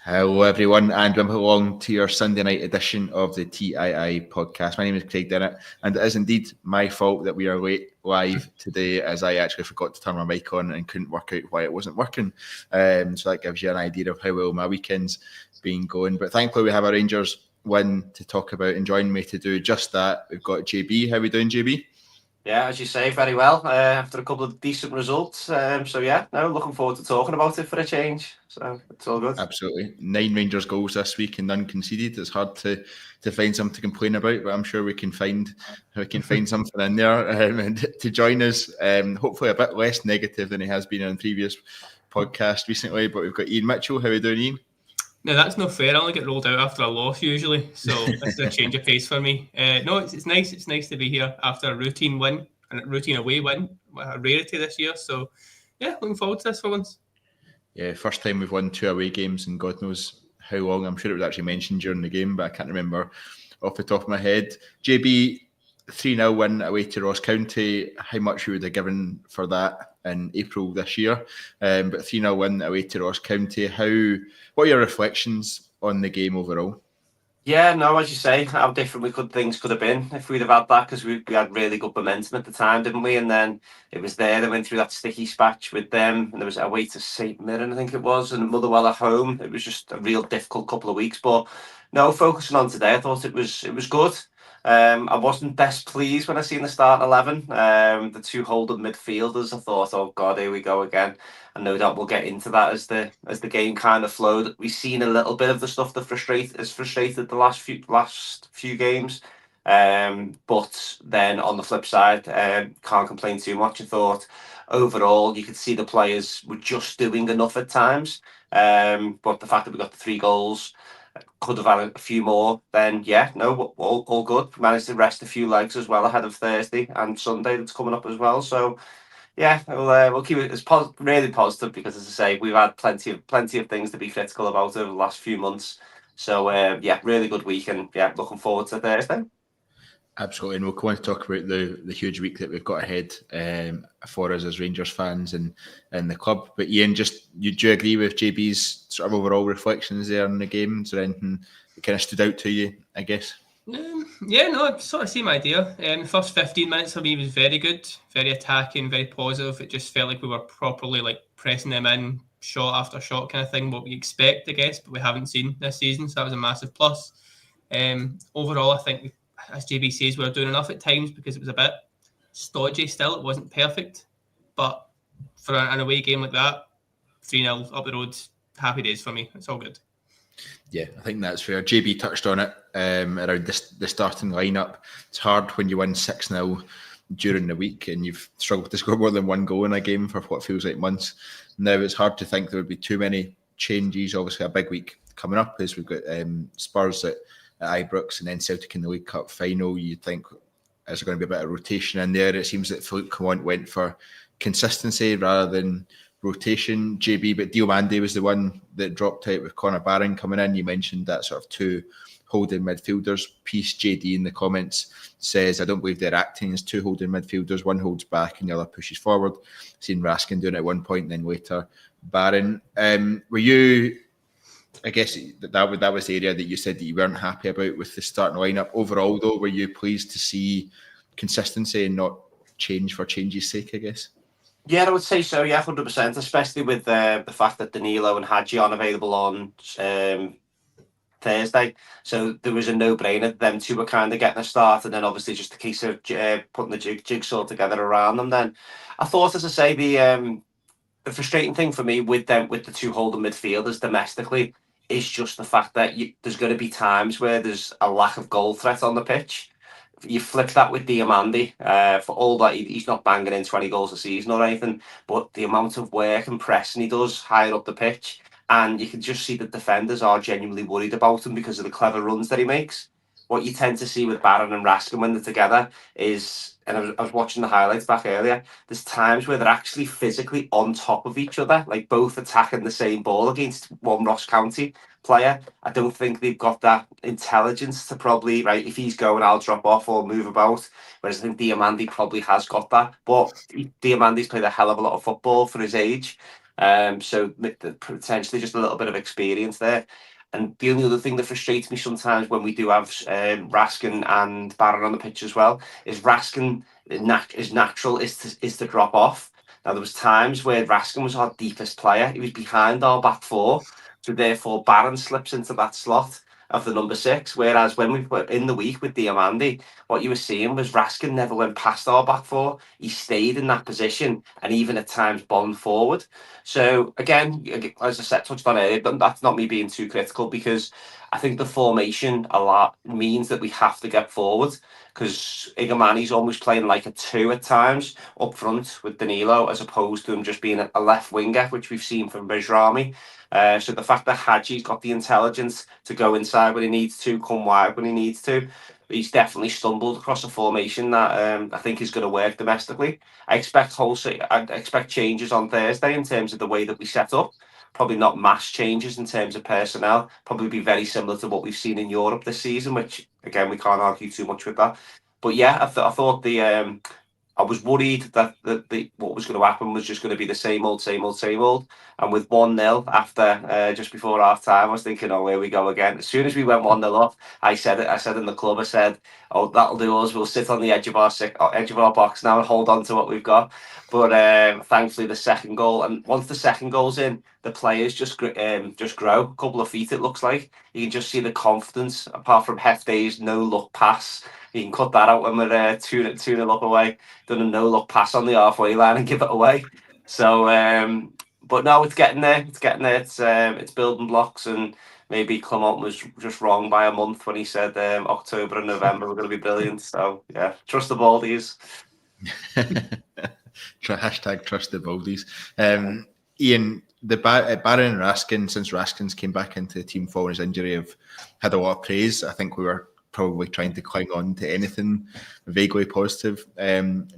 Hello, everyone, and welcome along to your Sunday night edition of the TII podcast. My name is Craig Dennett, and it is indeed my fault that we are late live today, as I actually forgot to turn my mic on and couldn't work out why it wasn't working. So that gives you an idea of how well my weekend's been going. But thankfully, we have a Rangers win to talk about, and joining me to do just that, we've got JB. How are we doing, JB? Yeah, as you say, very well. After a couple of decent results. Looking forward to talking about it for a change. So it's all good. Absolutely. 9 Rangers goals this week and none conceded. It's hard to find something to complain about, but I'm sure we can find something in there. And to join us, hopefully a bit less negative than he has been in previous podcasts recently. But we've got Ian Mitchell. How are you doing, Ian? No, that's not fair. I only get rolled out after a loss usually, so this is a change of pace for me. No, it's nice. It's nice to be here after a routine win and a routine away win, a rarity this year. So, yeah, looking forward to this for once. Yeah, first time we've won 2 away games in God knows how long. I'm sure it was actually mentioned during the game, but I can't remember off the top of my head. JB, 3-0 win away to Ross County. How much you would have given for that in April this year? But 3-0 win away to Ross County. What are your reflections on the game overall? Yeah, no, as you say, how different things could have been if we'd have had that, because we had really good momentum at the time, didn't we? And then it was there. They went through that sticky patch with them, and there was away to St Mirren, I think it was, and Motherwell at home. It was just a real difficult couple of weeks. But no, focusing on today, I thought it was good. I wasn't best pleased when I seen the start 11. The two holding midfielders, I thought, oh God, here we go again. And no doubt we'll get into that as the game kind of flowed. We've seen a little bit of the stuff that has frustrated the last few games. But then on the flip side, can't complain too much. I thought overall you could see the players were just doing enough at times. But the fact that we got the 3 goals, could have had a few more, then yeah, no, all good. Managed to rest a few legs as well ahead of Thursday and Sunday that's coming up as well. So yeah, we'll keep it as really positive, because as I say, we've had plenty of things to be critical about over the last few months. So yeah, really good week, and yeah, looking forward to Thursday. Absolutely, and we'll go on to talk about the huge week that we've got ahead for us as Rangers fans and the club. But Ian, do you agree with JB's sort of overall reflections there on the game? Is there anything that kind of stood out to you, I guess? Yeah, no, I sort of same idea. The first 15 minutes for me was very good, very attacking, very positive. It just felt like we were properly pressing them in, shot after shot kind of thing, what we expect, I guess, but we haven't seen this season, so that was a massive plus. Overall, I think, as JB says, we were doing enough at times because it was a bit stodgy still. It wasn't perfect, but for an away game like that, 3-0 up the road, happy days for me. It's all good. Yeah, I think that's fair. JB touched on it around the starting lineup. It's hard when you win 6-0 during the week and you've struggled to score more than 1 goal in a game for what feels like months. Now it's hard to think there would be too many changes. Obviously, a big week coming up as we've got Spurs at Ibrox and then Celtic in the League Cup final. You'd think is there going to be a bit of rotation in there? It seems that Philippe Clement went for consistency rather than rotation, JB, but Diomande was the one that dropped out with Conor Barron coming in. You mentioned that sort of 2 holding midfielders piece. JD in the comments says, I don't believe they're acting as 2 holding midfielders. One holds back and the other pushes forward. Seen Raskin doing it at one point and then later Barron. Were you, I guess that was the area that you said that you weren't happy about with the starting lineup. Overall though, were you pleased to see consistency and not change for change's sake, I guess? Yeah, I would say so. Yeah, 100%. Especially with the fact that Danilo and Hadji aren't available on Thursday, so there was a no-brainer. Them two were kind of getting a start, and then obviously just a case of putting the jigsaw together around them. Then I thought, as I say, the frustrating thing for me with the 2 holding midfielders domestically is just the fact that there's going to be times where there's a lack of goal threat on the pitch. You flip that with Diomande, for all that he's not banging in 20 goals a season or anything, but the amount of work and pressing he does higher up the pitch, and you can just see that defenders are genuinely worried about him because of the clever runs that he makes. What you tend to see with Barron and Raskin when they're together is, and I was watching the highlights back earlier, there's times where they're actually physically on top of each other, like both attacking the same ball against one Ross County player. I don't think they've got that intelligence to probably, right, if he's going, I'll drop off or move about. Whereas I think Diomande probably has got that. But Diamande's played a hell of a lot of football for his age. So potentially just a little bit of experience there. And the only other thing that frustrates me sometimes when we do have Raskin and Barron on the pitch as well is Raskin is natural is to drop off. Now there was times where Raskin was our deepest player. He was behind our back four, so therefore Barron slips into that slot of the number 6. Whereas when we were in the week with Diamandi, what you were seeing was Raskin never went past our back four. He stayed in that position and even at times bombed forward. So again, as I said, touched on earlier, but that's not me being too critical, because I think the formation a lot means that we have to get forward, because Igamani's almost playing like a 2 at times up front with Danilo, as opposed to him just being a left winger, which we've seen from Bajrami. So the fact that Hadji's got the intelligence to go inside when he needs to, come wide when he needs to, he's definitely stumbled across a formation that I think is going to work domestically. I expect changes on Thursday in terms of the way that we set up. Probably not mass changes in terms of personnel. Probably be very similar to what we've seen in Europe this season, which again we can't argue too much with that. But yeah, I thought I was worried that what was going to happen was just going to be the same old, same old, same old. And with 1-0 after just before half time, I was thinking, oh, here we go again. As soon as we went 1-0 up, I said it. I said in the club, I said, oh, that'll do us. We'll sit on the edge of our box now and hold on to what we've got. But thankfully, the second goal, and once the second goal's in, the players just grow a couple of feet. It looks like you can just see the confidence. Apart from Hefte's no look pass, you can cut that out when we're 2-0 up away. Done a no look pass on the halfway line and give it away. So, but no, it's getting there. It's getting there. It's building blocks, and maybe Clement was just wrong by a month when he said October and November were going to be brilliant. So yeah, trust the Baldies. Hashtag trust the Baldies. Iain, the Barron and Raskin, since Raskin's came back into the team following his injury, have had a lot of praise. I think we were probably trying to cling on to anything vaguely positive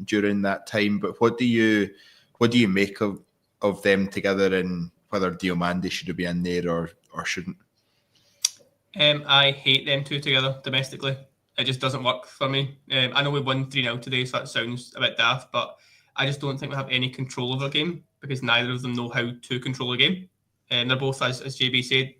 during that time. But what do you make of them together, and whether Diomande should be in there or shouldn't? I hate them two together domestically. It just doesn't work for me. I know we won 3-0 today, so that sounds a bit daft, but I just don't think we have any control over a game, because neither of them know how to control a game. And they're both, as JB said,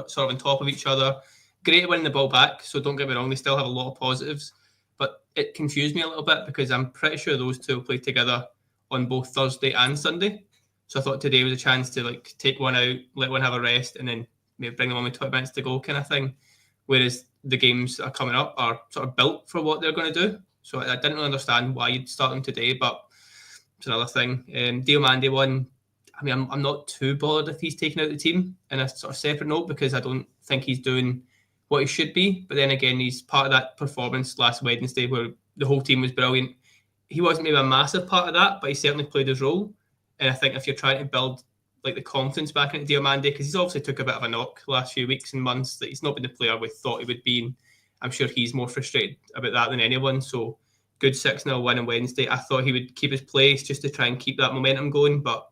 sort of on top of each other. Great at winning the ball back, so don't get me wrong, they still have a lot of positives. But it confused me a little bit, because I'm pretty sure those two will play together on both Thursday and Sunday. So I thought today was a chance to take one out, let one have a rest, and then maybe bring them on with 20 minutes to go kind of thing. Whereas the games that are coming up are sort of built for what they're going to do. So I didn't really understand why you'd start them today, but it's another thing. Diomande one, I mean, I'm not too bothered if he's taken out the team in a sort of separate note, because I don't think he's doing what he should be. But then again, he's part of that performance last Wednesday where the whole team was brilliant. He wasn't maybe a massive part of that, but he certainly played his role. And I think if you're trying to build the confidence back into Diomande, because he's obviously took a bit of a knock the last few weeks and months, that he's not been the player we thought he would be. And I'm sure he's more frustrated about that than anyone. So good 6-0 win on Wednesday. I thought he would keep his place just to try and keep that momentum going. But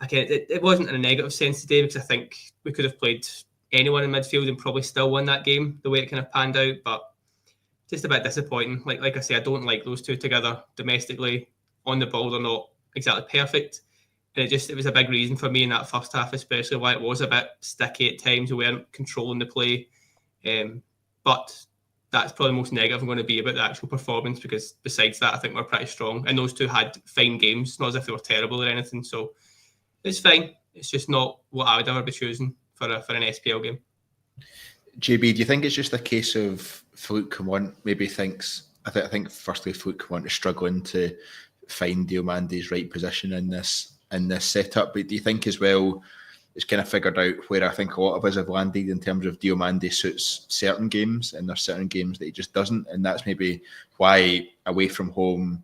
again, it wasn't in a negative sense today, because I think we could have played anyone in midfield and probably still won that game the way it kind of panned out. But just a bit disappointing. Like I say, I don't like those two together domestically. On the ball, they're not exactly perfect. And it was a big reason for me in that first half, especially why it was a bit sticky at times. We weren't controlling the play. But that's probably the most negative I'm going to be about the actual performance, because besides that, I think we're pretty strong. And those two had fine games, not as if they were terrible or anything. So it's fine. It's just not what I would ever be choosing for an SPL game. JB, do you think it's just a case of Philippe Clement maybe thinks, I think firstly Philippe Clement is struggling to find Diomande's right position in this setup, but do you think as well it's kind of figured out where I think a lot of us have landed in terms of Diomande suits certain games, and there's certain games that he just doesn't, and that's maybe why away from home,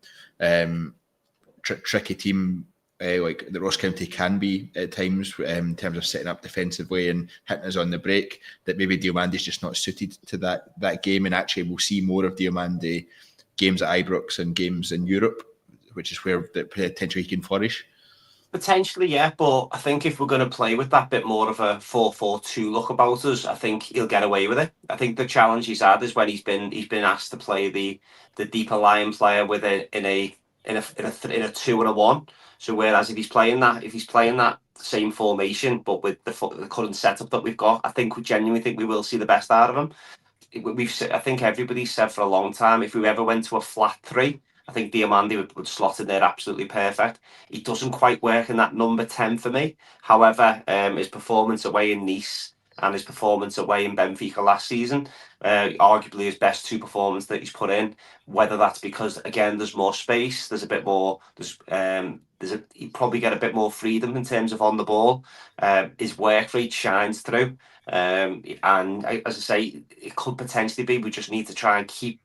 tricky team like the Ross County can be at times in terms of setting up defensively and hitting us on the break, that maybe Diomande's just not suited to that game, and actually we'll see more of Diomande games at Ibrox and games in Europe, which is where potentially he can flourish. Potentially, yeah, but I think if we're going to play with that bit more of a 4-4-2 look about us, I think he'll get away with it. I think the challenge he's had is when he's been asked to play the deeper line player with in a 2 and a 1. So whereas if he's playing that same formation, but with the current setup that we've got, I think we genuinely think we will see the best out of him. I think everybody's said for a long time, if we ever went to a flat 3, I think Diamandi would slot in there absolutely perfect. He doesn't quite work in that number 10 for me. However, his performance away in Nice and his performance away in Benfica last season, arguably his best 2 performances that he's put in. Whether that's because, again, there's more space, there's a bit more, he'd probably get a bit more freedom in terms of on the ball. His work rate shines through. And as I say, it could potentially be we just need to try and keep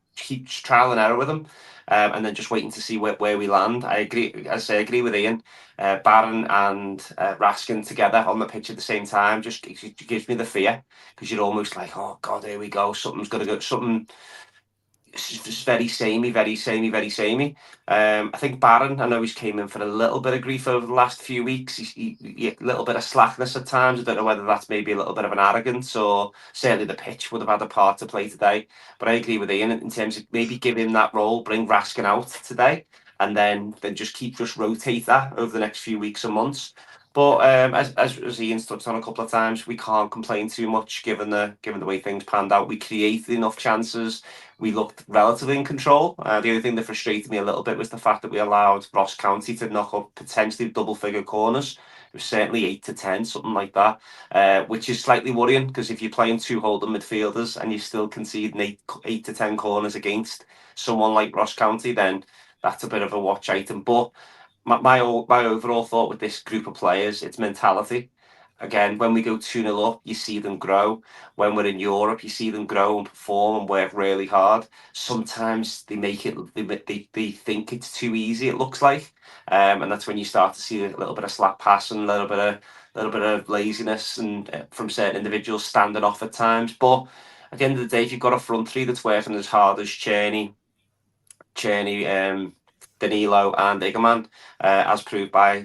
trial and error with him, and then just waiting to see where we land. I agree. As I say, I agree with Ian. Barron and Raskin together on the pitch at the same time just gives me the fear, because you're almost like, oh God, here we go. Something's going to go. Something. It's just very samey, very samey, very samey. I think Barron, I know he's came in for a little bit of grief over the last few weeks. He a little bit of slackness at times. I don't know whether that's maybe a little bit of an arrogance, or certainly the pitch would have had a part to play today. But I agree with Ian in terms of maybe give him that role, bring Raskin out today, and then just rotate that over the next few weeks and months. But as Ian's touched on a couple of times, we can't complain too much given the way things panned out. We created enough chances. We looked relatively in control. The only thing that frustrated me a little bit was the fact that we allowed Ross County to knock up potentially double-figure corners. It was certainly 8 to 10, something like that, which is slightly worrying, because if you're playing 2 holding midfielders and you still conceding 8 to 10 corners against someone like Ross County, then that's a bit of a watch item. But my overall thought with this group of players, it's mentality. Again, when we go 2-0 up, you see them grow. When we're in Europe, you see them grow and perform and work really hard. Sometimes they make it, they think it's too easy, it looks like. And that's when you start to see a little bit of slack passing, a little bit of laziness, and from certain individuals standing off at times. But at the end of the day, if you've got a front 3 that's working as hard as Czerny, Danilo and Igaman, as proved by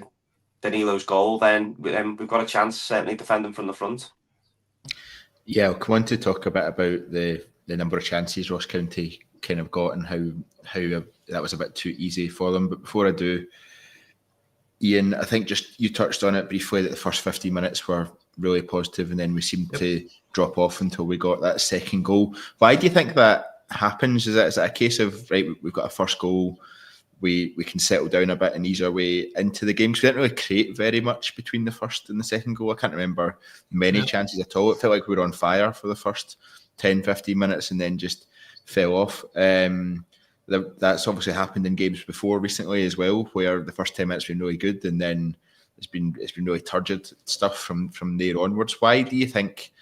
Danilo's goal, then we've got a chance, certainly defending from the front. Yeah, I'll come on to talk a bit about the number of chances Ross County kind of got and how that was a bit too easy for them. But before I do, Ian, I think just you touched on it briefly that the first 15 minutes were really positive, and then we seemed to drop off until we got that second goal. Why do you think that happens? Is it a case of, right, we've got a first goal, we can settle down a bit and ease our way into the game? Because we didn't really create very much between the first and the second goal. I can't remember many chances at all. It felt like we were on fire for the first 10, 15 minutes and then just fell off. That's obviously happened in games before recently as well, where the first 10 minutes have been really good and then it's been really turgid stuff from there onwards. Why do you think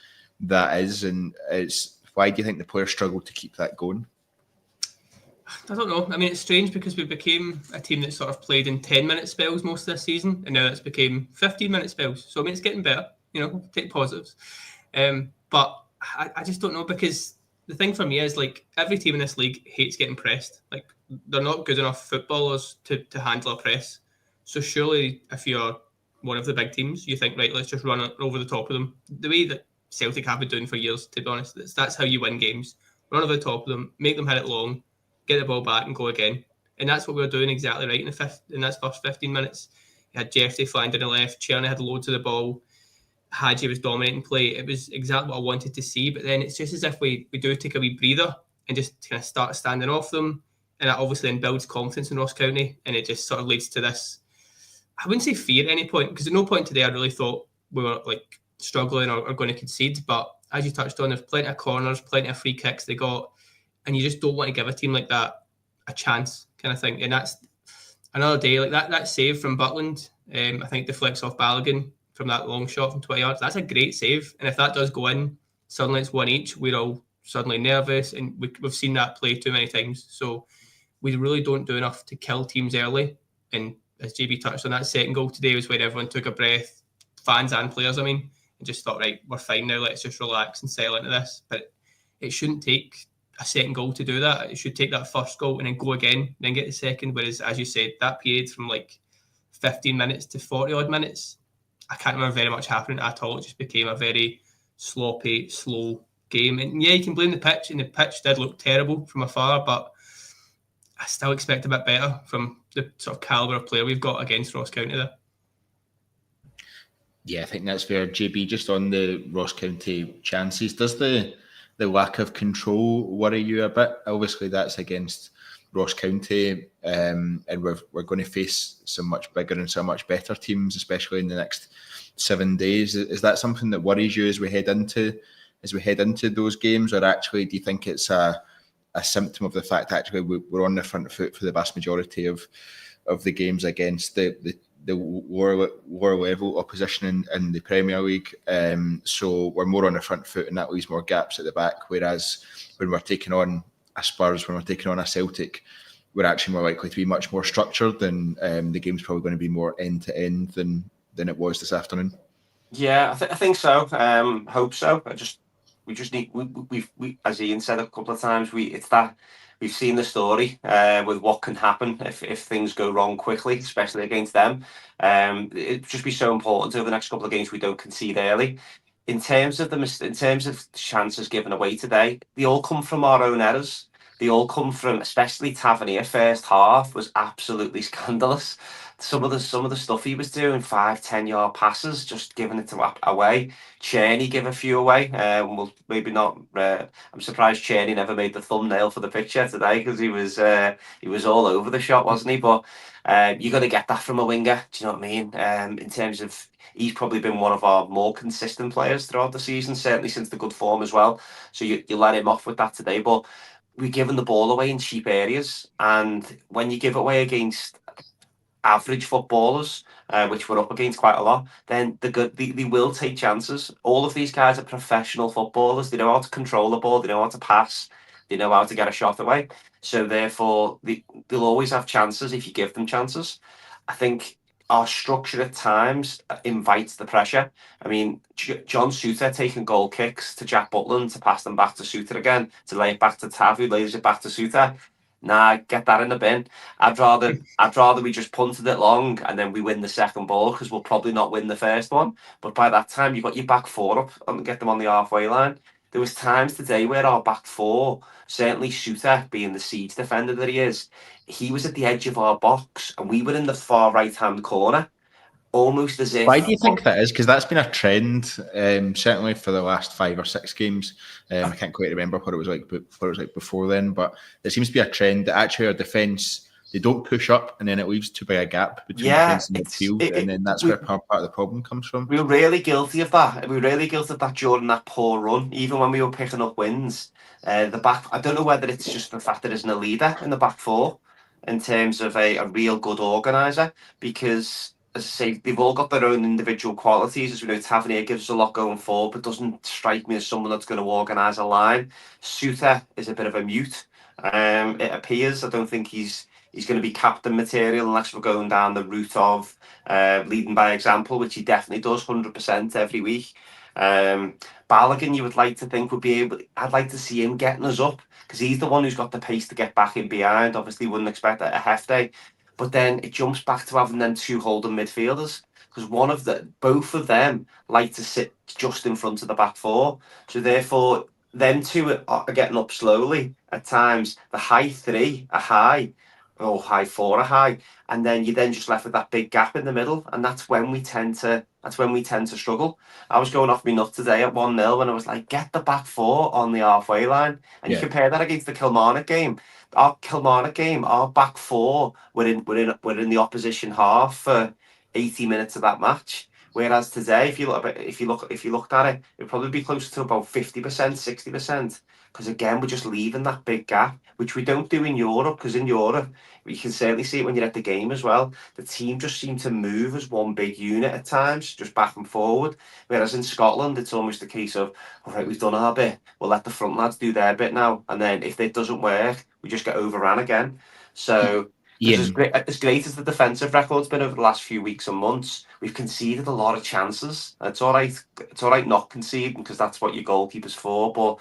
that is, and why do you think the players struggle to keep that going? I don't know. I mean, it's strange because we became a team that sort of played in 10-minute spells most of this season, and now it's became 15-minute spells. So, I mean, it's getting better, take positives. But I just don't know, because the thing for me is, like, every team in this league hates getting pressed. Like, they're not good enough footballers to handle a press. So surely if you're one of the big teams, you think, right, let's just run over the top of them. The way that Celtic have been doing for years, to be honest. That's how you win games. Run over the top of them, make them hit it long, get the ball back and go again. And that's what we were doing exactly right in that first 15 minutes. You had Jeffrey flying down the left, Czerny had loads of the ball, Hadji was dominating play. It was exactly what I wanted to see. But then it's just as if we do take a wee breather and just kind of start standing off them. And that obviously then builds confidence in Ross County. And it just sort of leads to this, I wouldn't say fear at any point, because at no point today I really thought we were like struggling or going to concede. But as you touched on, there's plenty of corners, plenty of free kicks they got. And you just don't want to give a team like that a chance, kind of thing. And that's another day, like that save from Butland, I think deflects off Balogun from that long shot from 20 yards. That's a great save. And if that does go in, suddenly it's 1 each. We're all suddenly nervous, and we've seen that play too many times. So we really don't do enough to kill teams early. And as JB touched on, that second goal today was when everyone took a breath, fans and players, and just thought, right, we're fine now. Let's just relax and settle into this. But it shouldn't take a second goal to do that. It should take that first goal and then go again, then get the second. Whereas, as you said, that period from like 15 minutes to 40 odd minutes, I can't remember very much happening at all. It just became a very sloppy, slow game. And yeah, you can blame the pitch, and the pitch did look terrible from afar, but I still expect a bit better from the sort of calibre of player we've got against Ross County there. Yeah, I think that's fair. JB, just on the Ross County chances, does the lack of control worry you a bit? Obviously, that's against Ross County, and we're going to face some much bigger and so much better teams, especially in the next 7 days. Is that something that worries you as we head into those games, or actually do you think it's a symptom of the fact that actually we're on the front foot for the vast majority of the games against the lower level opposition in the Premier League? So we're more on the front foot, and that leaves more gaps at the back. Whereas when we're taking on a Spurs, when we're taking on a Celtic, we're actually more likely to be much more structured, and the game's probably going to be more end to end than it was this afternoon. Yeah, I think so. Hope so. We just need we as Ian said a couple of times, we've seen the story with what can happen if things go wrong quickly, especially against them. It'd just be so important over the next couple of games we don't concede early. In terms of chances given away today, they all come from our own errors. They all come from, especially Tavernier. First half was absolutely scandalous. Some of the stuff he was doing, 5-10 yard passes, just giving it away. Cheney gave a few away. Well, maybe not. I'm surprised Cheney never made the thumbnail for the picture today, because he was all over the shot, wasn't he? But you're going to get that from a winger. Do you know what I mean? In terms of, he's probably been one of our more consistent players throughout the season, certainly since the good form as well. So you let him off with that today. But we're giving the ball away in cheap areas, and when you give it away against average footballers, which we're up against quite a lot, then they will take chances. All of these guys are professional footballers. They know how to control the ball. They know how to pass. They know how to get a shot away. So therefore, they'll always have chances if you give them chances. I think our structure at times invites the pressure. I mean, John Suter taking goal kicks to Jack Butland to pass them back to Suter again, to lay it back to Tav, who lays it back to Suter. Nah, get that in the bin. I'd rather we just punted it long and then we win the second ball, because we'll probably not win the first one. But by that time, you've got your back four up and get them on the halfway line. There was times today where our back four, certainly Suter being the siege defender that he is, he was at the edge of our box and we were in the far right-hand corner, almost as if... Why do you think that is? Because that's been a trend, certainly for the last 5 or 6 games. I can't quite remember what it was like before then, but there seems to be a trend that actually our defence, they don't push up, and then it leaves too big a gap between defence and midfield, and then that's where part of the problem comes from. We were really guilty of that. We were really guilty of that during that poor run, even when we were picking up wins. The back, I don't know whether it's just the fact that there isn't a leader in the back four in terms of a real good organiser, because, as I say, they've all got their own individual qualities. As we know, Tavernier gives us a lot going forward, but doesn't strike me as someone that's going to organise a line. Suter is a bit of a mute. It appears. I don't think he's going to be captain material unless we're going down the route of leading by example, which he definitely does 100% every week. Balogun, you would like to think would be able. I'd like to see him getting us up, because he's the one who's got the pace to get back in behind. Obviously, wouldn't expect a Hefty, but then it jumps back to having them two holding midfielders, because both of them like to sit just in front of the back four. So therefore, them two are getting up slowly at times. The high three are high, or high four are high, and then you're then just left with that big gap in the middle, and that's when we tend to struggle. I was going off my nut today at 1-0 when I was like, get the back four on the halfway line, and you compare that against the Kilmarnock game. Our back four were in the opposition half for 80 minutes of that match. Whereas today, if you looked at it, it'd probably be closer to about 50%, 60%. Because again, we're just leaving that big gap, which we don't do in Europe. Because in Europe, you can certainly see it when you're at the game as well. The team just seem to move as one big unit at times, just back and forward. Whereas in Scotland, it's almost a case of, all right, we've done our bit. We'll let the front lads do their bit now. And then if it doesn't work, we just get overran again. So... As great as the defensive record's been over the last few weeks and months, we've conceded a lot of chances. It's all right not conceding, because that's what your goalkeeper's for. But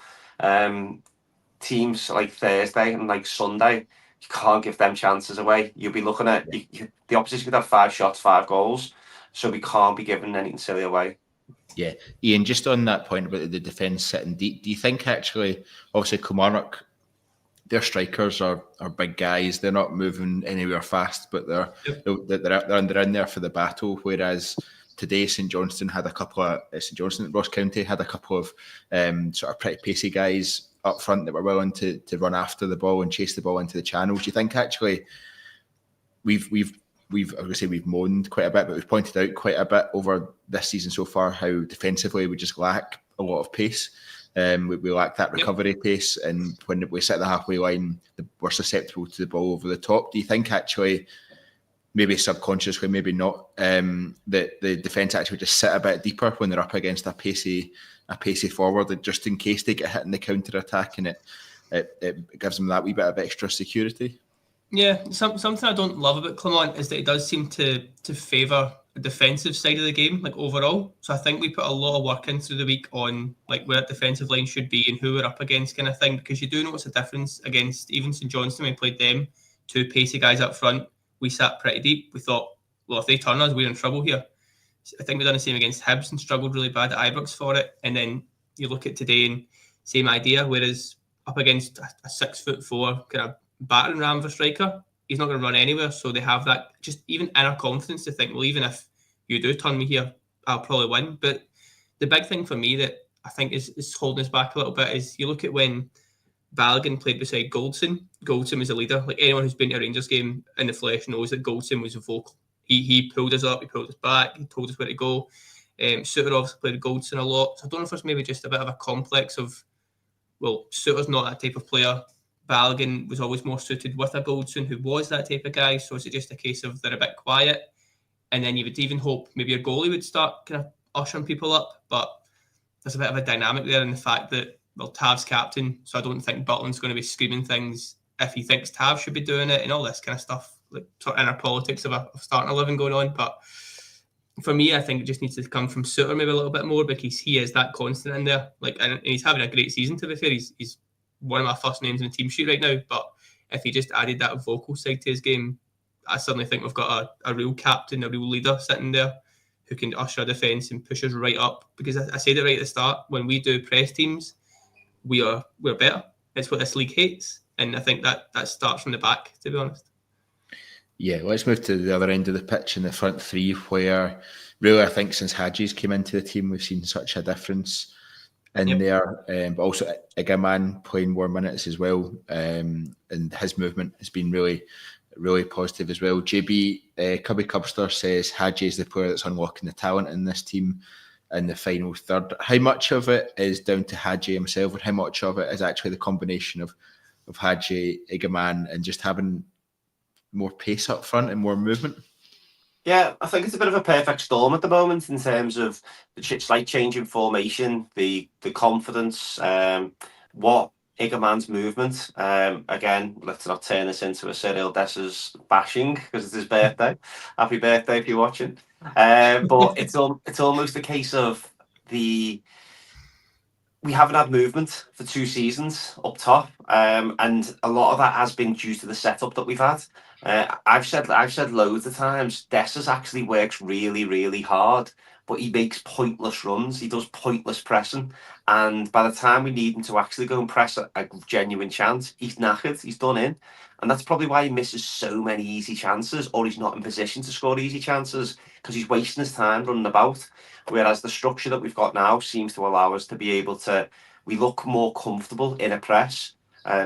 teams like Thursday and like Sunday, you can't give them chances away. You'll be looking at the opposition could have 5 shots, 5 goals, so we can't be giving anything silly away. Yeah, Ian, just on that point about the defence sitting deep, do you think actually, obviously Kilmarnock, their strikers are big guys. They're not moving anywhere fast, but they're in there for the battle. Whereas today St Johnstone had a couple of Ross County had a couple of sort of pretty pacey guys up front that were willing to run after the ball and chase the ball into the channels. Do you think actually we've I would say we've moaned quite a bit, but we've pointed out quite a bit over this season so far how defensively we just lack a lot of pace. We lack that recovery pace, and when we sit at the halfway line, we're susceptible to the ball over the top. Do you think actually, maybe subconsciously, maybe not, that the defence actually just sit a bit deeper when they're up against a pacey forward, just in case they get hit in the counter attack, and it gives them that wee bit of extra security? Yeah, something I don't love about Clement is that he does seem to favour the defensive side of the game, like overall. So I think we put a lot of work in through the week on like where that defensive line should be and who we're up against, kind of thing, because you do notice a difference against even St Johnstone when we played them, two pacey guys up front. We sat pretty deep. We thought, well, if they turn us, we're in trouble here. I think we've done the same against Hibs and struggled really bad at Ibrox for it. And then you look at today and same idea, whereas up against a 6'4" kind of battering ram of a striker, he's not going to run anywhere. So they have that just even inner confidence to think, well, even if you do turn me here, I'll probably win. But the big thing for me that I think is holding us back a little bit is you look at when Balogun played beside Goldson. Goldson was a leader. Like anyone who's been to a Rangers game in the flesh knows that Goldson was vocal. He pulled us up, he pulled us back, he told us where to go. Suter obviously played Goldson a lot. So I don't know if it's maybe just a bit of a complex of, well, Suter's not that type of player. Balogun was always more suited with a Goldson who was that type of guy. So is it just a case of they're a bit quiet? And then you would even hope maybe a goalie would start kind of ushering people up. But there's a bit of a dynamic there in the fact that, well, Tav's captain, so I don't think Butland's going to be screaming things if he thinks Tav should be doing it and all this kind of stuff, like sort of inner politics of starting a living going on. But for me, I think it just needs to come from Suter maybe a little bit more because he is that constant in there. Like, and he's having a great season, to be fair. He's one of my first names in the team sheet right now. But if he just added that vocal side to his game, I suddenly think we've got a real captain, a real leader sitting there who can usher a defence and push us right up. Because I said it right at the start, when we do press teams, we're better. It's what this league hates. And I think that starts from the back, to be honest. Yeah, let's move to the other end of the pitch in the front three, where really I think since Hadji's came into the team, we've seen such a difference in there. But also Igaman playing more minutes as well. And his movement has been really, really positive as well. JB, Cubby Cubster says Hadji is the player that's unlocking the talent in this team in the final third. How much of it is down to Hadji himself, and how much of it is actually the combination of Hadji, Igaman, and just having more pace up front and more movement? Yeah, I think it's a bit of a perfect storm at the moment in terms of the slight change in formation, the confidence, what Igaman's movement. Again, let's not turn this into a Cyril Dessers bashing because it's his birthday. Happy birthday if you're watching. But it's almost a case of we haven't had movement for 2 seasons up top, and a lot of that has been due to the setup that we've had. I've said loads of times, Dessers actually works really, really hard, but he makes pointless runs. He does pointless pressing, and by the time we need him to actually go and press a genuine chance, he's knackered, he's done in. And that's probably why he misses so many easy chances, or he's not in position to score easy chances, because he's wasting his time running about. Whereas the structure that we've got now seems to allow us to be able to, we look more comfortable in a press.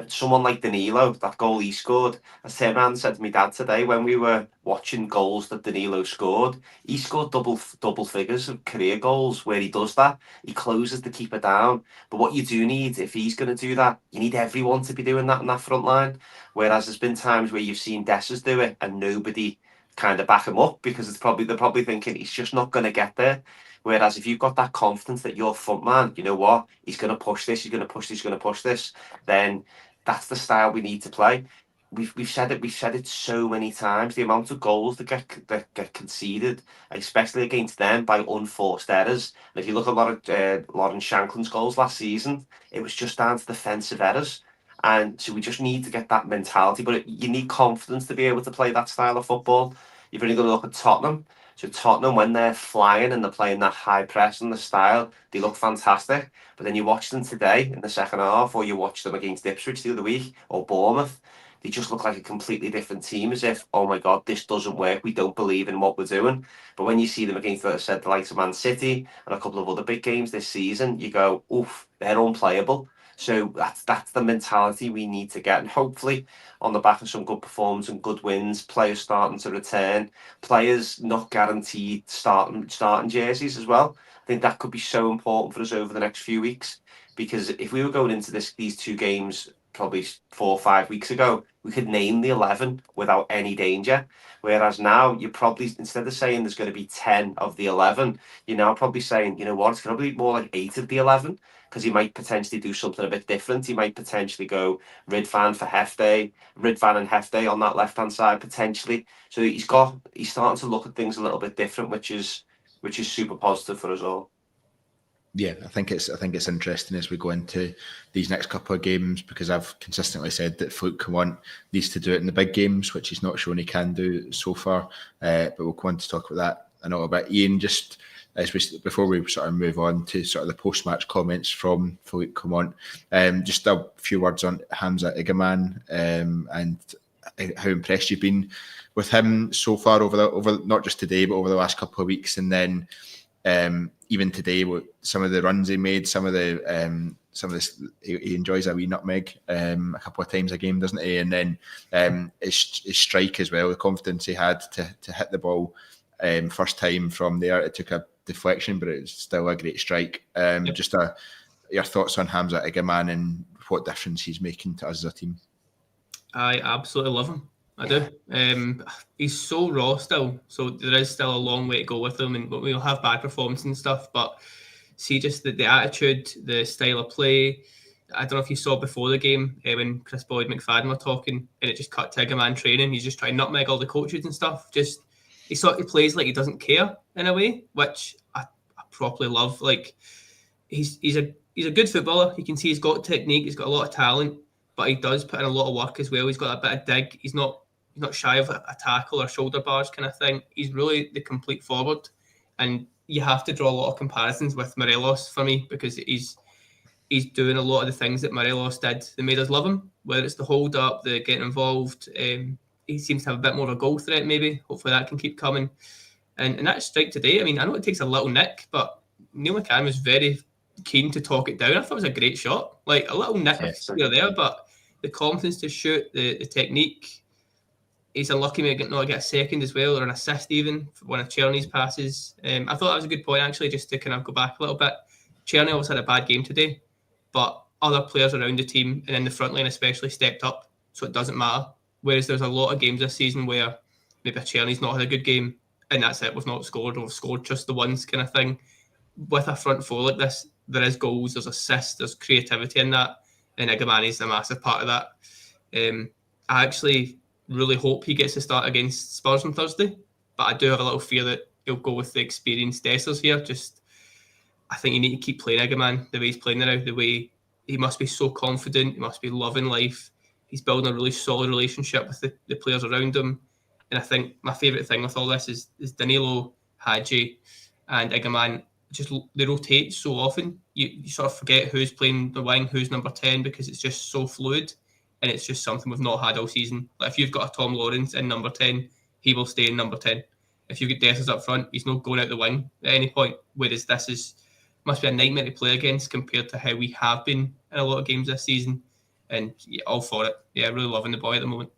Someone like Danilo, that goal he scored, as turned around and said to my dad today when we were watching goals that Danilo scored, he scored double figures of career goals where he does that. He closes the keeper down. But what you do need, if he's going to do that, you need everyone to be doing that in that front line. Whereas there's been times where you've seen Dessers do it and nobody kind of back him up because they're probably thinking he's just not going to get there. Whereas if you've got that confidence that your front man, you know what, he's going to push this, he's going to push this, he's going to push this, then that's the style we need to play. We've said it so many times. The amount of goals that get conceded, especially against them, by unforced errors. And if you look at Lawrence Shankland's goals last season, it was just down to defensive errors. And so we just need to get that mentality. But you need confidence to be able to play that style of football. You've only got to look at Tottenham. So Tottenham, when they're flying and they're playing that high press and the style, they look fantastic. But then you watch them today in the second half, or you watch them against Ipswich the other week, or Bournemouth, they just look like a completely different team, as if, oh my God, this doesn't work. We don't believe in what we're doing. But when you see them against, as I said, the likes of Man City and a couple of other big games this season, you go, oof, they're unplayable. So that's the mentality we need to get. And hopefully, on the back of some good performance and good wins, players starting to return, players not guaranteed starting jerseys as well. I think that could be so important for us over the next few weeks, because if we were going into these two games probably 4 or 5 weeks ago, we could name the 11 without any danger. Whereas now, you're probably, instead of saying there's going to be 10 of the 11, you're now probably saying, you know what, it's going to be more like 8 of the 11, because he might potentially do something a bit different. He might potentially go Ridvan for Hefty, Ridvan and Hefty on that left-hand side potentially. So he's starting to look at things a little bit different, which is super positive for us all. Yeah, I think it's interesting as we go into these next couple of games, because I've consistently said that Philippe Clement needs to do it in the big games, which he's not shown he can do so far. But we'll go on to talk about that in a little bit. Iain, just before we sort of move on to sort of the post-match comments from Philippe Clement, just a few words on Hamza Igaman and how impressed you've been with him so far over not just today but over the last couple of weeks, and then even today, some of the runs he made, some of this, he enjoys a wee nutmeg a couple of times a game, doesn't he? And then his strike as well, the confidence he had to hit the ball first time from there. It took a deflection, but it's still a great strike. Yep. Just your thoughts on Hamza Igaman and what difference he's making to us as a team. I absolutely love him. I do. He's so raw still, so there is still a long way to go with him, and we'll have bad performance and stuff, but see just the attitude, the style of play. I don't know if you saw before the game when Chris Boyd McFadden were talking, and it just cut to Igaman training. He's just trying to nutmeg all the coaches and stuff. Just he sort of plays like he doesn't care in a way, which I properly love. Like he's a good footballer. You can see he's got technique. He's got a lot of talent, but he does put in a lot of work as well. He's got a bit of dig. He's not shy of a tackle or shoulder bars kind of thing. He's really the complete forward, and you have to draw a lot of comparisons with Morelos for me, because he's doing a lot of the things that Morelos did that made us love him, whether it's the hold up, the getting involved. He seems to have a bit more of a goal threat maybe. Hopefully that can keep coming. And that strike today, I mean, I know it takes a little nick, but Neil McCann was very keen to talk it down. I thought it was a great shot. Like a little nick here there, but the confidence to shoot, the technique. He's unlucky maybe not get a second as well, or an assist even for one of Czerny's passes. I thought that was a good point actually, just to kind of go back a little bit. Czerny always had a bad game today, but other players around the team and in the front line especially stepped up, so it doesn't matter. Whereas there's a lot of games this season where maybe Czerny's not had a good game and that's it, we've not scored, or we've scored just the ones kind of thing. With a front four like this, there is goals, there's assists, there's creativity in that, and Igaman is a massive part of that. I actually really hope he gets to start against Spurs on Thursday, but I do have a little fear that he'll go with the experienced Dessers here. I think you need to keep playing Igaman the way he's playing now, the way he must be so confident, he must be loving life. He's building a really solid relationship with the players around him. And I think my favourite thing with all this is Danilo, Hadji and Igaman, they rotate so often. You sort of forget who's playing the wing, who's number 10, because it's just so fluid. And it's just something we've not had all season. Like if you've got a Tom Lawrence in number 10, he will stay in number 10. If you get Dessers up front, he's not going out the wing at any point. Whereas this must be a nightmare to play against compared to how we have been in a lot of games this season. And yeah, all for it. Yeah, really loving the boy at the moment.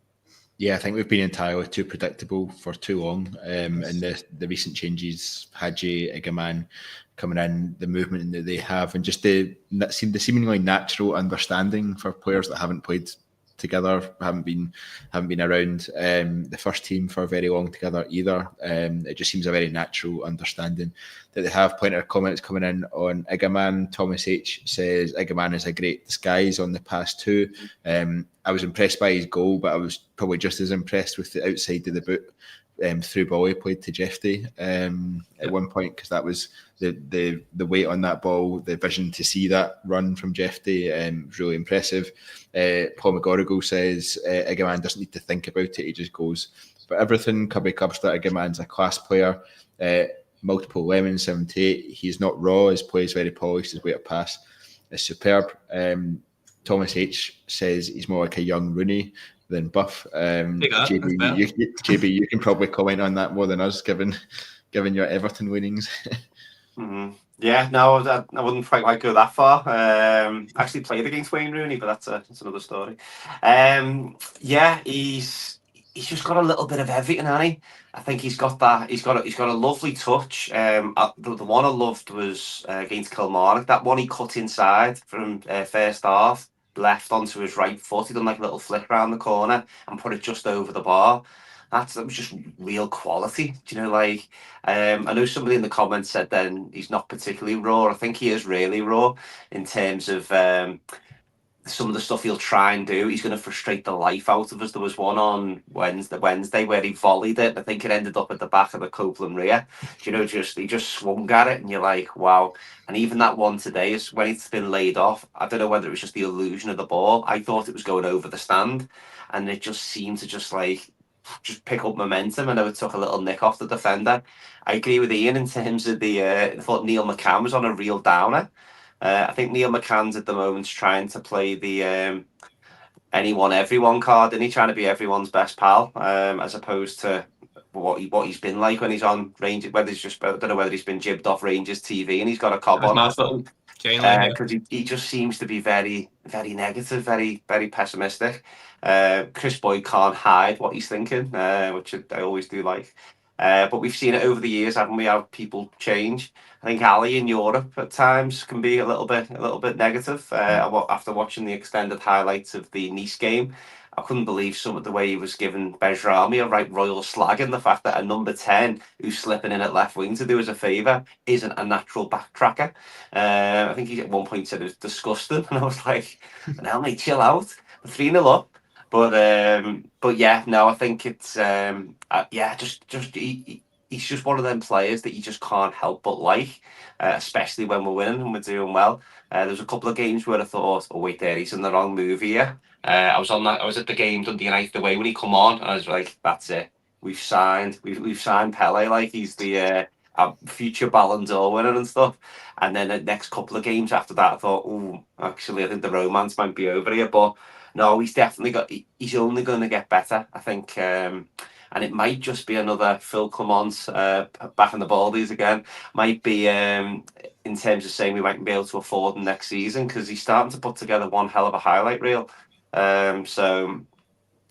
Yeah, I think we've been entirely too predictable for too long. And the recent changes, Hadji, Igaman coming in, the movement that they have, and just the seemingly natural understanding for players that haven't played together, haven't been around the first team for very long together either. It just seems a very natural understanding that they have. Plenty of comments coming in on Igaman. Thomas H says Igaman is a great disguise on the pass too. I was impressed by his goal, but I was probably just as impressed with the outside of the boot through ball he played to Jeffy at one point, because that was the weight on that ball, the vision to see that run from Jeffy was really impressive. Paul McGorrigle says Igaman doesn't need to think about it, he just goes for everything. Cubby Cubster, Igaman's a class player, multiple lemons, 78. He's not raw, his play is very polished, his way of pass is superb. Thomas H says he's more like a young Rooney. than Buff. Take that, that's better. JB, you can probably comment on that more than us, given your Everton winnings. Mm-hmm. Yeah, no, I wouldn't quite go that far. Actually played against Wayne Rooney, but that's another story. Yeah, he's just got a little bit of everything, hasn't he? I think he's got that. He's got a lovely touch. The one I loved was against Kilmarnock. That one he cut inside from first half, left onto his right foot. He done like a little flick around the corner and put it just over the bar. That was just real quality. Do you know, like I know somebody in the comments said then he's not particularly raw. I think he is really raw in terms of some of the stuff he'll try and do. He's going to frustrate the life out of us. There was one on Wednesday where he volleyed it. I think it ended up at the back of the Copeland rear. You know, he just swung at it, and you're like, wow. And even that one today is when it's been laid off. I don't know whether it was just the illusion of the ball. I thought it was going over the stand, and it just seemed to just pick up momentum. I know it took a little nick off the defender. I agree with Ian in terms of I thought Neil McCann was on a real downer. I think Neil McCann's at the moment trying to play the anyone everyone card, and he's trying to be everyone's best pal, as opposed to what he's been like when he's on Rangers. Whether he's just, I don't know whether he's been jibbed off Rangers TV and he's got a cob on or something. Because he just seems to be very, very negative, very, very pessimistic. Chris Boyd can't hide what he's thinking, which I always do like. But we've seen it over the years, haven't we? How people change. I think Ali in Europe at times can be a little bit negative. After watching the extended highlights of the Nice game, I couldn't believe some of the way he was giving Bejrami a right royal slag, and the fact that a number 10 who's slipping in at left wing to do us a favour isn't a natural backtracker. I think he at one point said it was disgusting, and I was like, "Now, mate, chill out. 3-0 up." But yeah, no, I think it's he's just one of them players that you just can't help but like, especially when we're winning and we're doing well. There was a couple of games where I thought, oh wait, there he's in the wrong move here. I was at the game Dundee United away when he come on, and I was like, that's it. We've signed Pele, like he's the future Ballon d'Or winner and stuff. And then the next couple of games after that, I thought, oh, actually, I think the romance might be over here. But no, he's definitely he's only going to get better, I think. And it might just be another Phil Clement back in the Baldies again. Might be in terms of saying we mightn't be able to afford him next season, because he's starting to put together one hell of a highlight reel. So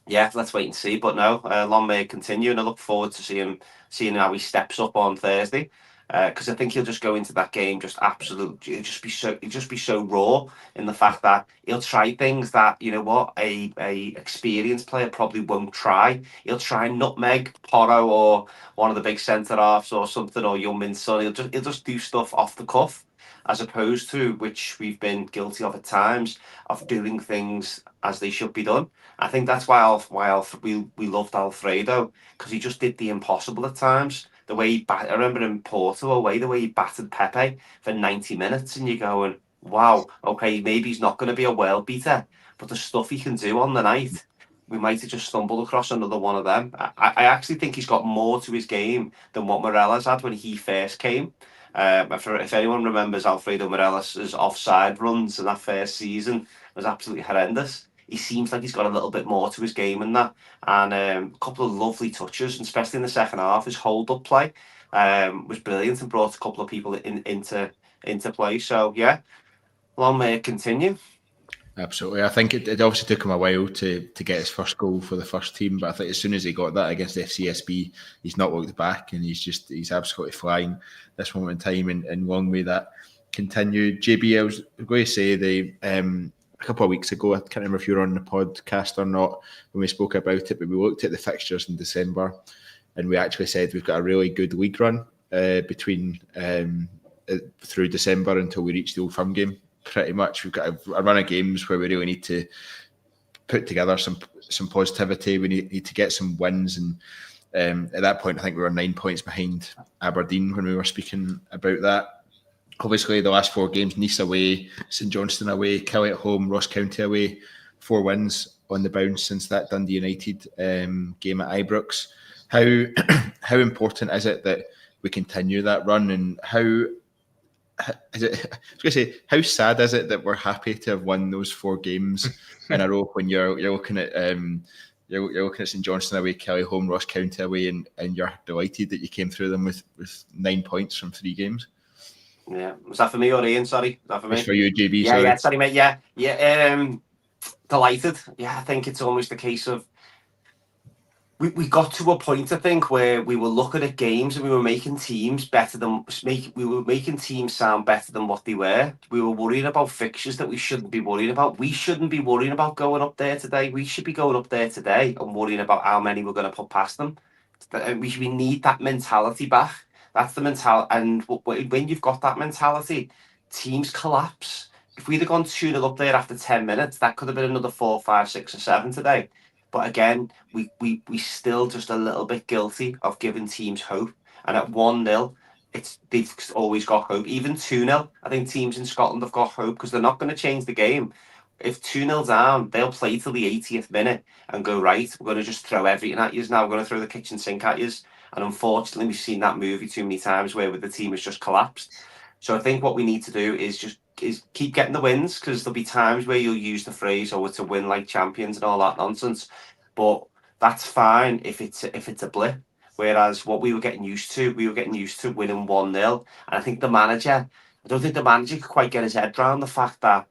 yeah, let's wait and see. But no, long may it continue, and I look forward to seeing how he steps up on Thursday. Because I think he'll just go into that game just absolutely. He'll just be so raw in the fact that he'll try things that, you know what, a experienced player probably won't try. He'll try nutmeg Porro or one of the big centre halves or something, or Young-Min Son. He'll just do stuff off the cuff, as opposed to, which we've been guilty of at times, of doing things as they should be done. I think that's why we loved Alfredo, because he just did the impossible at times. The way I remember in Porto away, the way he battered Pepe for 90 minutes, and you're going, wow, okay, maybe he's not going to be a world beater, but the stuff he can do on the night, we might have just stumbled across another one of them. I actually think he's got more to his game than what Morelos had when he first came. If anyone remembers Alfredo Morelos' offside runs in that first season, was absolutely horrendous. He seems like he's got a little bit more to his game in that, and a couple of lovely touches, and especially in the second half, his hold-up play was brilliant and brought a couple of people into play. So yeah, long may it continue. Absolutely. I think it obviously took him a while to get his first goal for the first team, but I think as soon as he got that against FCSB, he's not looked back, and he's absolutely flying this moment in time, and long may that continue. JB, I was going to say a couple of weeks ago, I can't remember if you were on the podcast or not when we spoke about it, but we looked at the fixtures in December, and we actually said we've got a really good league run between through December until we reach the Old Firm game. Pretty much, we've got a run of games where we really need to put together some positivity. We need to get some wins, and at that point, I think we were 9 points behind Aberdeen when we were speaking about that. Obviously, the last 4 games: Nice away, St Johnstone away, Kelly at home, Ross County away. 4 wins on the bounce since that Dundee United game at Ibrox. How important is it that we continue that run, and how is it? I was going to say, how sad is it that we're happy to have won those 4 games in a row when you're looking at you're looking at St Johnstone away, Kelly home, Ross County away, and you're delighted that you came through them with 9 points from 3 games. Yeah, was that for me or Ian? Sorry, was that for me? It's for you, JB. Yeah, sorry. yeah, sorry, mate. Yeah. Delighted. Yeah, I think it's almost a case of we got to a point, I think, where we were looking at games and we were making teams better than we were making teams sound better than what they were. We were worrying about fixtures that we shouldn't be worrying about. We shouldn't be worrying about going up there today. We should be going up there today and worrying about how many we're going to put past them. We need that mentality back. That's the mentality. And when you've got that mentality, teams collapse. If we'd have gone 2-0 up there after 10 minutes, that could have been another 4, 5, 6, or 7 today. But again, we still just a little bit guilty of giving teams hope. And at 1-0, they've always got hope. Even 2-0, I think teams in Scotland have got hope because they're not going to change the game. If 2-0 down, they'll play till the 80th minute and go, right, we're going to just throw everything at you now. We're going to throw the kitchen sink at you. And unfortunately, we've seen that movie too many times where the team has just collapsed. So I think what we need to do is keep getting the wins, because there'll be times where you'll use the phrase, "Oh, it's a win like champions" and all that nonsense. But that's fine if it's a blip. Whereas what we were getting used to winning 1-0. And I think I don't think the manager could quite get his head around the fact that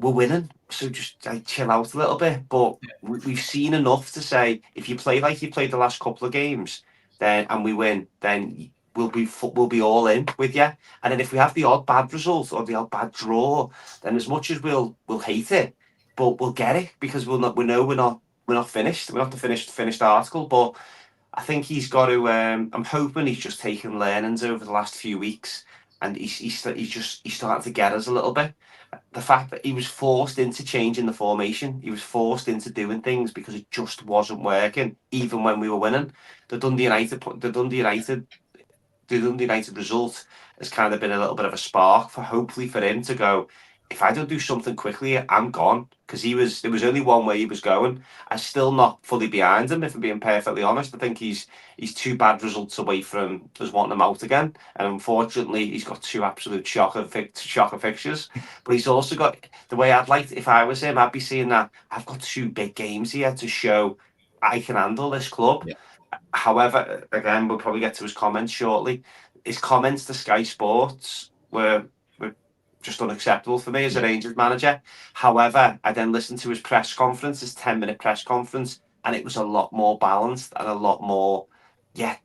we're winning. So just chill out a little bit. But we've seen enough to say, if you play like you played the last couple of games, and we win, then we'll be all in with you. And then if we have the odd bad result or the odd bad draw, then as much as we'll hate it, but we'll get it, because we know we're not finished. We're not the finished article. But I think he's got to. I'm hoping he's just taken learnings over the last few weeks, and he's starting to get us a little bit. The fact that he was forced into changing the formation, he was forced into doing things because it just wasn't working, even when we were winning. The Dundee United result has kind of been a little bit of a spark hopefully for him to go, if I don't do something quickly, I'm gone. Because there was only one way he was going. I'm still not fully behind him, if I'm being perfectly honest. I think he's 2 bad results away from us wanting him out again. And unfortunately, he's got 2 absolute shocker fixtures. But he's also got, the way I'd like, if I was him, I'd be seeing that I've got 2 big games here to show I can handle this club. Yeah. However, again, we'll probably get to his comments shortly. His comments to Sky Sports were just unacceptable for me as a Rangers manager. However, I then listened to his press conference, his 10-minute press conference, and it was a lot more balanced and a lot more, that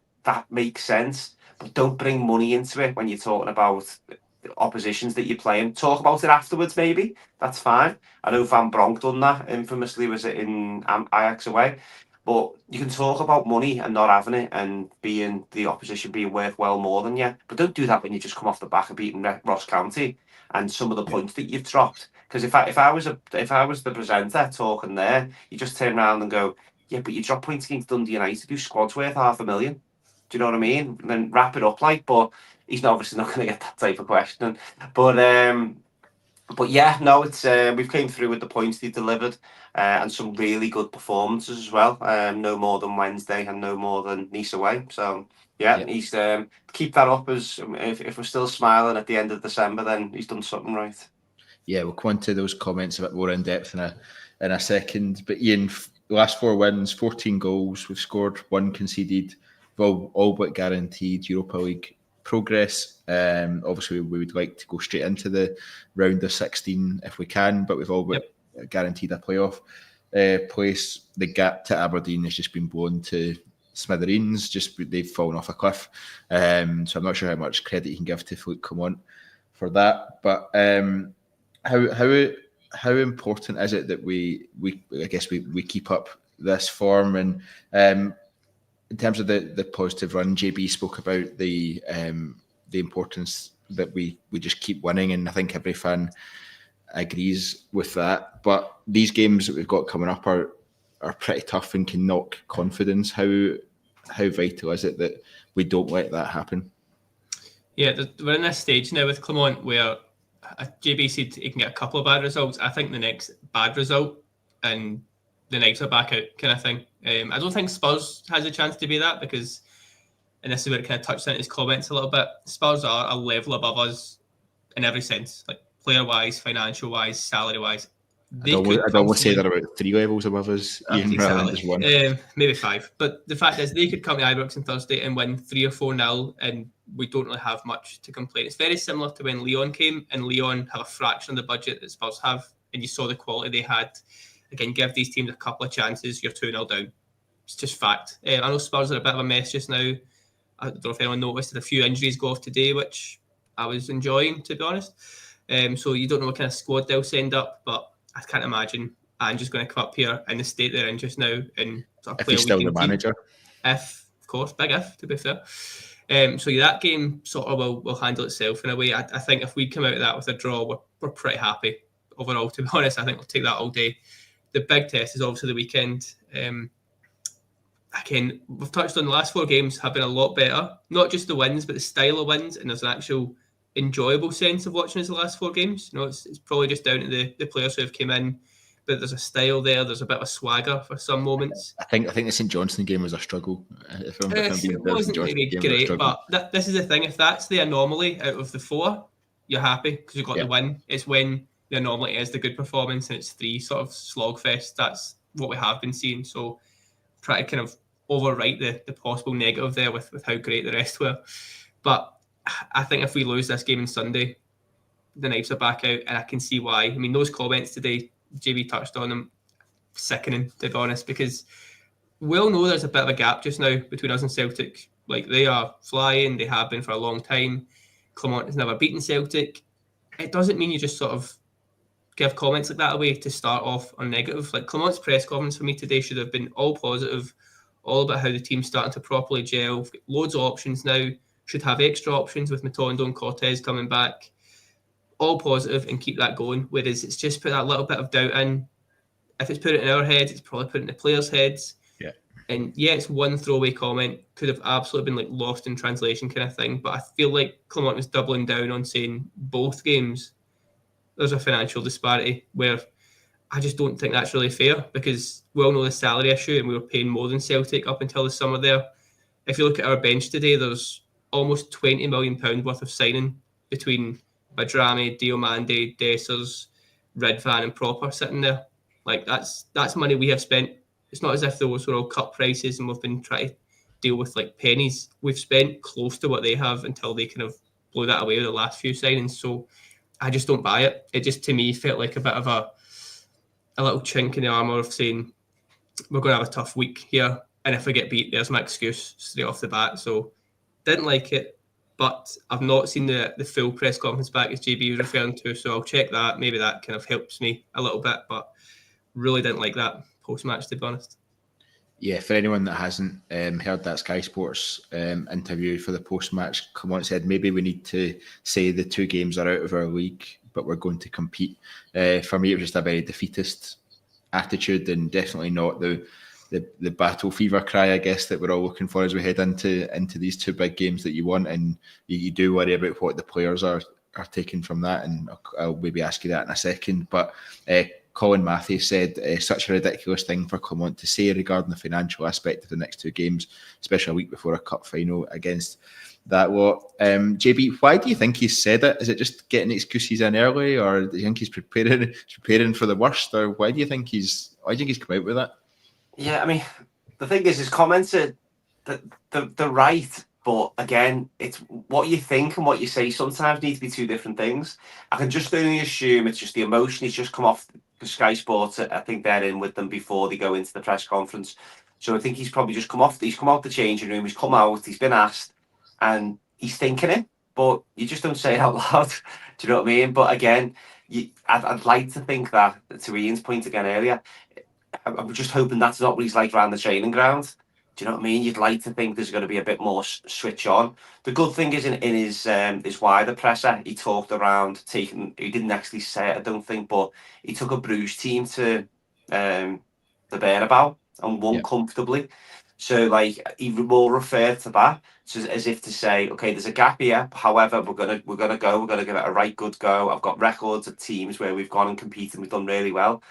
makes sense. But don't bring money into it when you're talking about the oppositions that you're playing. Talk about it afterwards, maybe. That's fine. I know Van Bronk done that infamously, was it in Ajax away? But you can talk about money and not having it, and being the opposition being worth well more than you. But don't do that when you just come off the back of beating Ross County and some of the points that you've dropped. Because if I was the presenter talking there, you just turn around and go, yeah, but you drop points against Dundee United, whose squad's worth $500,000. Do you know what I mean? And then wrap it up like. But he's obviously not going to get that type of question. But yeah, no, it's we've came through with the points he delivered, and some really good performances as well. No more than Wednesday and no more than Nice away. So yeah. He's keep that up, as if we're still smiling at the end of December, then he's done something right. Yeah, we'll come into those comments a bit more in depth in a second. But Ian, last 4 wins, 14 goals. We've scored 1 conceded. We've all but guaranteed Europa League progress. Obviously, we would like to go straight into the round of 16 if we can, but we've all but guaranteed a playoff place. The gap to Aberdeen has just been blown to smithereens. They've fallen off a cliff. So I'm not sure how much credit you can give to Philippe Clement for that. But how important is it that we keep up this form? And in terms of the positive run, JB spoke about the importance that we just keep winning, and I think every fan agrees with that. But these games that we've got coming up are pretty tough and can knock confidence. How vital is it that we don't let that happen? Yeah, we're in this stage now with Clement where JB said he can get a couple of bad results. I think the next bad result and the Knights are back out kind of thing. I don't think Spurs has a chance to be that, because, and this is where it kind of touched on his comments a little bit, Spurs are a level above us in every sense, like player-wise, financial-wise, salary-wise, They could I'd almost say comfortably. they're about 3 levels above us, Ian, rather than just one. Maybe 5. But the fact is, they could come to Ibrox on Thursday and win 3 or 4-0, and we don't really have much to complain. It's very similar to when Leon came, and Leon have a fraction of the budget that Spurs have, and you saw the quality they had. Again, give these teams a couple of chances, you're 2-0 down. It's just fact. I know Spurs are a bit of a mess just now. I don't know if anyone noticed that a few injuries go off today, which I was enjoying, to be honest. So you don't know what kind of squad they'll send up, but I can't imagine I'm just going to come up here in the state they're in just now and sort of If play he's a still the weekend team. manager. If, of course, big if, to be fair. So that game sort of will handle itself in a way. I think if we come out of that with a draw, we're pretty happy overall, to be honest. I think we'll take that all day. The big test is obviously the weekend. Again, we've touched on the last 4 games have been a lot better. Not just the wins, but the style of wins, and there's an actual enjoyable sense of watching us the last 4 games. You know, it's probably just down to the players who have come in, but there's a style there. There's a bit of a swagger for some moments. I think the St Johnstone game was a struggle. It wasn't maybe great, but this is the thing. If that's the anomaly out of the 4, you're happy because you got the win. It's when the anomaly is the good performance and it's 3 sort of slogfest. That's what we have been seeing. So try to kind of overwrite the possible negative there with how great the rest were. But I think if we lose this game on Sunday, the knives are back out, and I can see why. I mean, those comments today, JB touched on them, sickening, to be honest, because we all know there's a bit of a gap just now between us and Celtic. Like, they are flying, they have been for a long time. Clement has never beaten Celtic. It doesn't mean you just sort of give comments like that away to start off on negative. Like, Clement's press conference for me today should have been all positive, all about how the team's starting to properly gel. We've got loads of options now, should have extra options with Matondo and Cortez coming back. All positive and keep that going. Whereas it's just put that little bit of doubt in. If it's put it in our heads, it's probably put it in the players' heads. Yeah. And yeah, it's one throwaway comment. Could have absolutely been like lost in translation kind of thing. But I feel like Clement was doubling down on saying both games there's a financial disparity where I just don't think that's really fair, because we all know the salary issue and we were paying more than Celtic up until the summer there. If you look at our bench today, there's almost £20 million worth of signing between Badrami, Diomande, Dessers, Redvan and Proper sitting there. Like, that's money we have spent. It's not as if those were all cut prices and we've been trying to deal with like pennies. We've spent close to what they have until they kind of blew that away with the last few signings. So I just don't buy it. It just, to me, felt like a bit of a little chink in the armour of saying we're going to have a tough week here, and if we get beat, there's my excuse straight off the bat. So didn't like it, but I've not seen the full press conference back as JB was referring to, so I'll check that. Maybe that kind of helps me a little bit, but really didn't like that post-match, to be honest. Yeah, for anyone that hasn't heard that Sky Sports interview for the post-match, Clement said maybe we need to say the 2 games are out of our league, but we're going to compete. For me, it was just a very defeatist attitude, and definitely not the battle fever cry, I guess, that we're all looking for as we head into these 2 big games that you want. And you do worry about what the players are taking from that, and I'll maybe ask you that in a second. But Colin Matthews said such a ridiculous thing for Clement to say regarding the financial aspect of the next 2 games, especially a week before a cup final against that lot. JB, why do you think he said it? Is it just getting excuses in early, or do you think he's preparing for the worst, or why do you think he's come out with that? Yeah, I mean, the thing is, his comments are they're right, but again, it's what you think and what you say sometimes need to be 2 different things. I can just only assume it's just the emotion. He's just come off the Sky Sports. I think they're in with them before they go into the press conference. So I think he's probably just come out the changing room. He's come out. He's been asked, and he's thinking it, but you just don't say it out loud. Do you know what I mean? But again, I'd like to think that, to Ian's point again earlier, I'm just hoping that's not what he's like around the training ground. Do you know what I mean? You'd like to think there's going to be a bit more switch on. The good thing is in his wider presser, he talked around taking. He didn't actually say it, I don't think, but he took a Bruges team to the Bearabao and won comfortably. So like he will refer to that as if to say, okay, there's a gap here. However, we're gonna give it a right good go. I've got records of teams where we've gone and competed and we've done really well.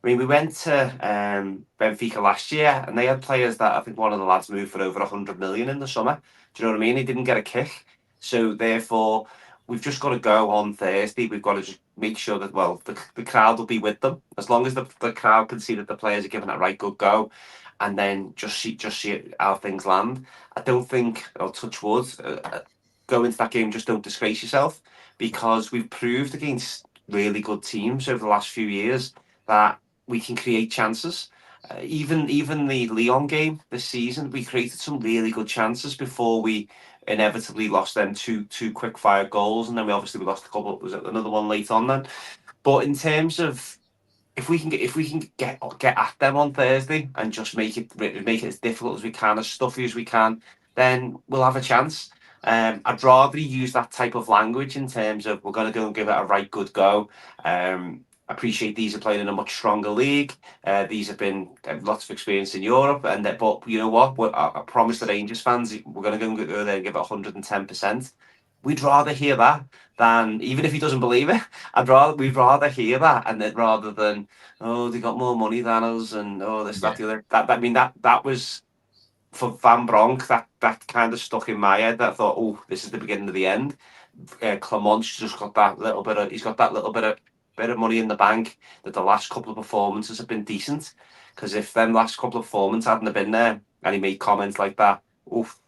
I mean, we went to Benfica last year, and they had players that I think one of the lads moved for over 100 million in the summer. Do you know what I mean? He didn't get a kick. So therefore, we've just got to go on Thursday. We've got to just make sure that, well, the crowd will be with them. As long as the crowd can see that the players are giving it a right good go, and then just see how things land. I don't think, I'll touch wood, go into that game, just don't disgrace yourself, because we've proved against really good teams over the last few years that we can create chances. Even the Lyon game this season, we created some really good chances before we inevitably lost them two quick fire goals, and then we lost a couple. Was it another one late on then? But in terms of if we can get at them on Thursday and just make it as difficult as we can, as stuffy as we can, then we'll have a chance. I'd rather use that type of language in terms of we're going to go and give it a right good go. Appreciate these are playing in a much stronger league. These have been lots of experience in Europe, and but you know what? I promise the Rangers fans we're going to go there and give it 110%. We'd rather hear that than, even if he doesn't believe it, we'd rather hear that, and then rather than, oh, they got more money than us, and oh, this, that, the other. I mean, that was for Van Bronk. That kind of stuck in my head. That I thought, oh, this is the beginning of the end. Clement's just got that little bit of. He's got that little bit of money in the bank. That the last couple of performances have been decent. Because if them last couple of performances hadn't have been there, and he made comments like that, oof,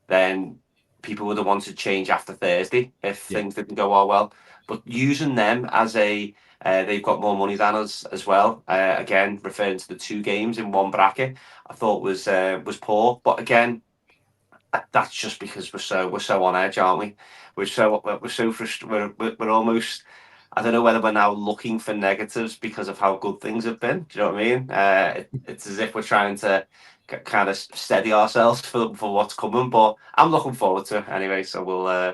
then people would have wanted change after Thursday if things didn't go all well. But using them as a they've got more money than us as well. Again, referring to the two games in one bracket, I thought was poor. But again, that's just because we're so on edge, aren't we? We're so frustrated. We're almost. I don't know whether we're now looking for negatives because of how good things have been. Do you know what I mean? It's as if we're trying to kind of steady ourselves for what's coming. But I'm looking forward to it anyway. So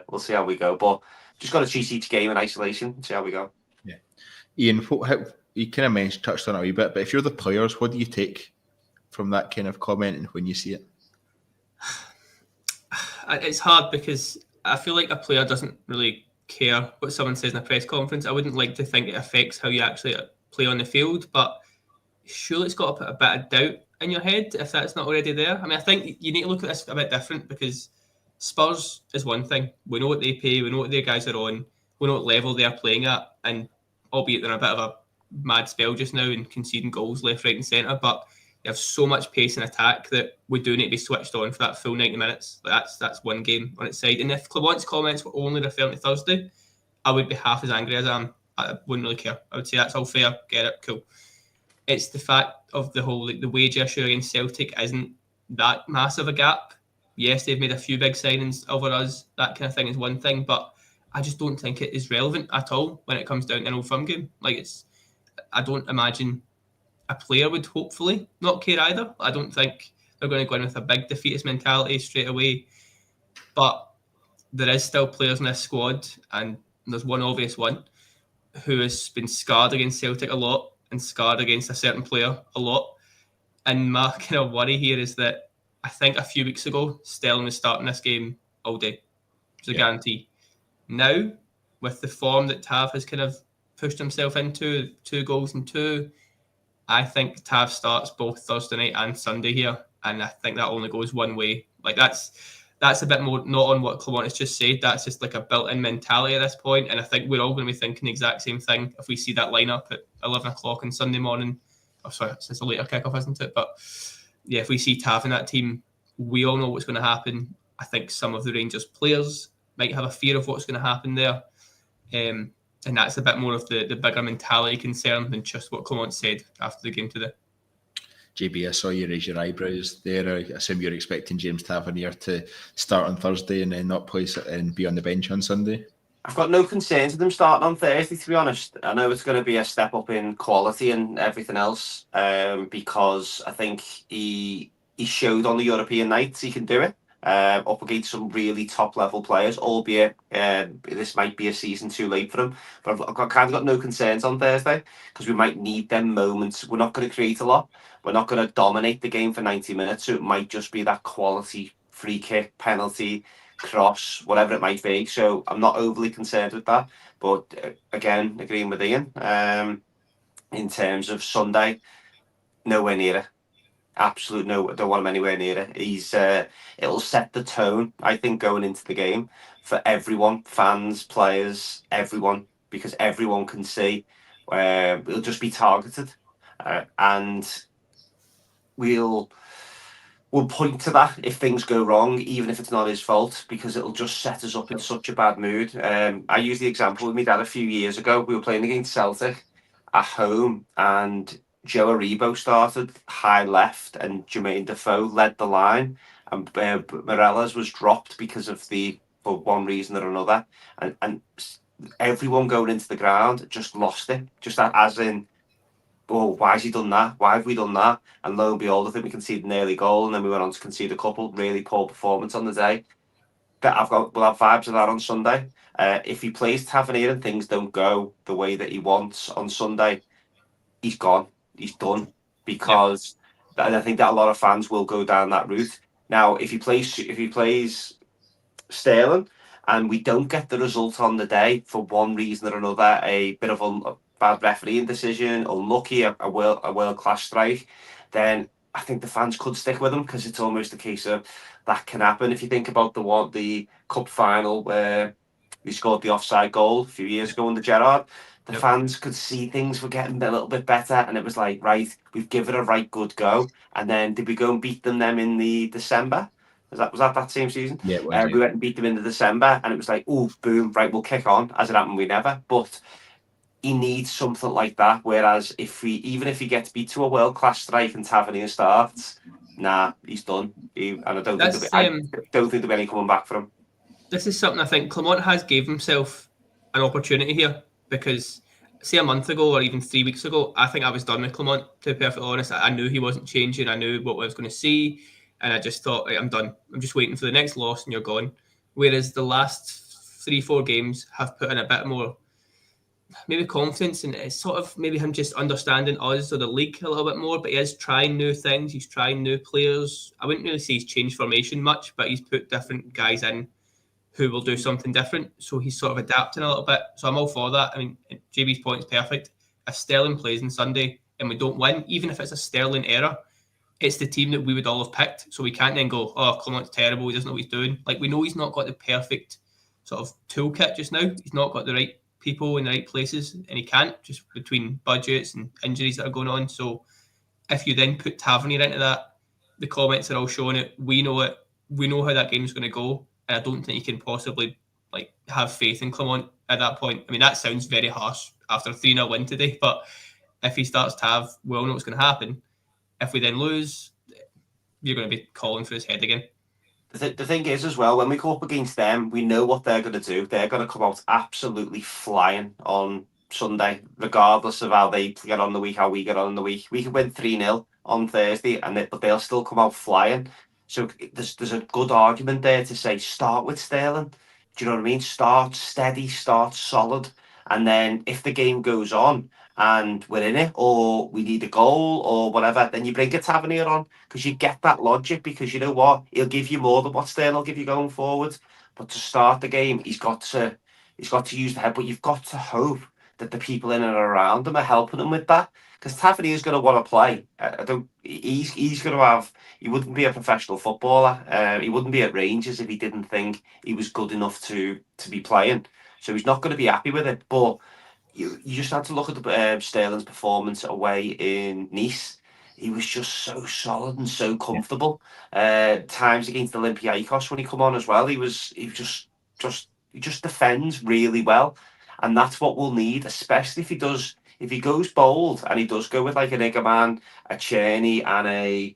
we'll see how we go. But just got to treat each game in isolation and see how we go. Yeah, Ian, you kind of touched on it a wee bit, but if you're the players, what do you take from that kind of comment and when you see it? It's hard because I feel like a player doesn't really care what someone says in a press conference. I wouldn't like to think it affects how you actually play on the field, but surely it's got to put a bit of doubt in your head if that's not already there. I mean, I think you need to look at this a bit different because Spurs is one thing. We know what they pay, we know what their guys are on, we know what level they are playing at, and albeit they're in a bit of a mad spell just now and conceding goals left, right and centre, but they have so much pace and attack that we do need to be switched on for that full 90 minutes. That's one game on its side. And if Clement's comments were only referring to Thursday, I would be half as angry as I am. I wouldn't really care. I would say that's all fair, get it, cool. It's the fact of the whole, like, the wage issue against Celtic isn't that massive a gap. Yes, they've made a few big signings over us. That kind of thing is one thing, but I just don't think it is relevant at all when it comes down to an Old Firm game. Like, I don't imagine a player would hopefully not care either. I don't think they're going to go in with a big defeatist mentality straight away. But there is still players in this squad, and there's one obvious one, who has been scarred against Celtic a lot and scarred against a certain player a lot. And my kind of worry here is that I think a few weeks ago, Sterling was starting this game all day. It's a guarantee. Now, with the form that Tav has kind of pushed himself into, 2 goals and 2, I think Tav starts both Thursday night and Sunday here, and I think that only goes one way. Like that's a bit more not on what Clement has just said. That's just like a built-in mentality at this point, and I think we're all going to be thinking the exact same thing if we see that lineup at 11 o'clock on Sunday morning. Oh, sorry, it's a later kickoff, isn't it? But yeah, if we see Tav in that team, we all know what's going to happen. I think some of the Rangers players might have a fear of what's going to happen there. And that's a bit more of the bigger mentality concern than just what Clement said after the game today. JB, I saw you raise your eyebrows there. I assume you're expecting James Tavernier to start on Thursday and then not play and be on the bench on Sunday? I've got no concerns with him starting on Thursday, to be honest. I know it's going to be a step up in quality and everything else, because I think he showed on the European nights he can do it. Up against some really top level players, albeit this might be a season too late for him. But I've kind of got no concerns on Thursday because we might need them moments. We're not going to create a lot. We're not going to dominate the game for 90 minutes. So it might just be that quality free kick, penalty, cross, whatever it might be. So I'm not overly concerned with that. But again, agreeing with Ian, in terms of Sunday, nowhere near it. Absolute no, I don't want him anywhere near it. It'll set the tone, I think, going into the game for everyone, fans, players, everyone, because everyone can see. It'll just be targeted, and we'll point to that if things go wrong, even if it's not his fault, because it'll just set us up in such a bad mood. I used the example with my dad a few years ago. We were playing against Celtic at home, and Joe Aribo started high left, and Jermaine Defoe led the line, and Morelos was dropped because of for one reason or another, and everyone going into the ground just lost it, just as in, oh, why has he done that? Why have we done that? And lo and behold, I think we conceded an early goal, and then we went on to concede a couple. Really poor performance on the day. We'll have vibes of that on Sunday. If he plays Tavernier and things don't go the way that he wants on Sunday, he's gone. He's done. Because and I think that a lot of fans will go down that route. Now, if he plays Sterling and we don't get the result on the day for one reason or another, a bit of a bad refereeing decision, unlucky, a world class strike, then I think the fans could stick with him, because it's almost a case of that can happen. If you think about the cup final where we scored the offside goal a few years ago under Gerrard, the fans could see things were getting a little bit better, and it was like, right, we've given it a right good go. And then did we go and beat them in the December? Was that same season? Yeah, it was, we went and beat them in the December, and it was like, oh, boom, right, we'll kick on. As it happened, we never. But he needs something like that. Whereas even if he gets beat to a world class strike and Tavernier starts, nah, he's done. And I don't think there'll be any coming back for him. This is something I think Clement has gave himself an opportunity here, because say a month ago or even 3 weeks ago, I think I was done with Clement, to be perfectly honest. I knew he wasn't changing. I knew what I was going to see, and I just thought, right, I'm done. I'm just waiting for the next loss and you're gone. Whereas the last 3-4 games have put in a bit more maybe confidence, and it's sort of maybe him just understanding us or the league a little bit more, but he is trying new things. He's trying new players. I wouldn't really say he's changed formation much, but he's put different guys in who will do something different. So he's sort of adapting a little bit. So I'm all for that. I mean, JB's point is perfect. If Sterling plays on Sunday and we don't win, even if it's a Sterling error, it's the team that we would all have picked. So we can't then go, oh, Clement's terrible, he doesn't know what he's doing. Like, we know he's not got the perfect sort of toolkit just now. He's not got the right people in the right places, and he can't, just between budgets and injuries that are going on. So if you then put Tavernier into that, the comments are all showing it. We know it. We know how that game's going to go. And I don't think you can possibly have faith in Clement at that point. I mean, that sounds very harsh after a 3-0 win today, but if he starts to have, we all know what's going to happen. If we then lose, you're going to be calling for his head again. The thing is as well, when we go up against them, we know what they're going to do. They're going to come out absolutely flying on Sunday, regardless of how they get on the week, how we get on the week. We could win 3-0 on Thursday, but they'll still come out flying. So there's a good argument there to say, start with Sterling. Do you know what I mean? Start steady, start solid. And then if the game goes on and we're in it, or we need a goal or whatever, then you bring a Tavernier on, because you get that logic, because you know what? He'll give you more than what Sterling will give you going forward. But to start the game, he's got to use the head, but you've got to hope that the people in and around him are helping him with that. Because Tavernier is going to want to play. He's going to have. He wouldn't be a professional footballer. He wouldn't be at Rangers if he didn't think he was good enough to be playing. So he's not going to be happy with it. But you just had to look at the Sterling's performance away in Nice. He was just so solid and so comfortable. Times against Olympiacos when he come on as well, he just defends really well, and that's what we'll need, especially if he goes bold and he does go with like an Iggerman, a Czerny, and a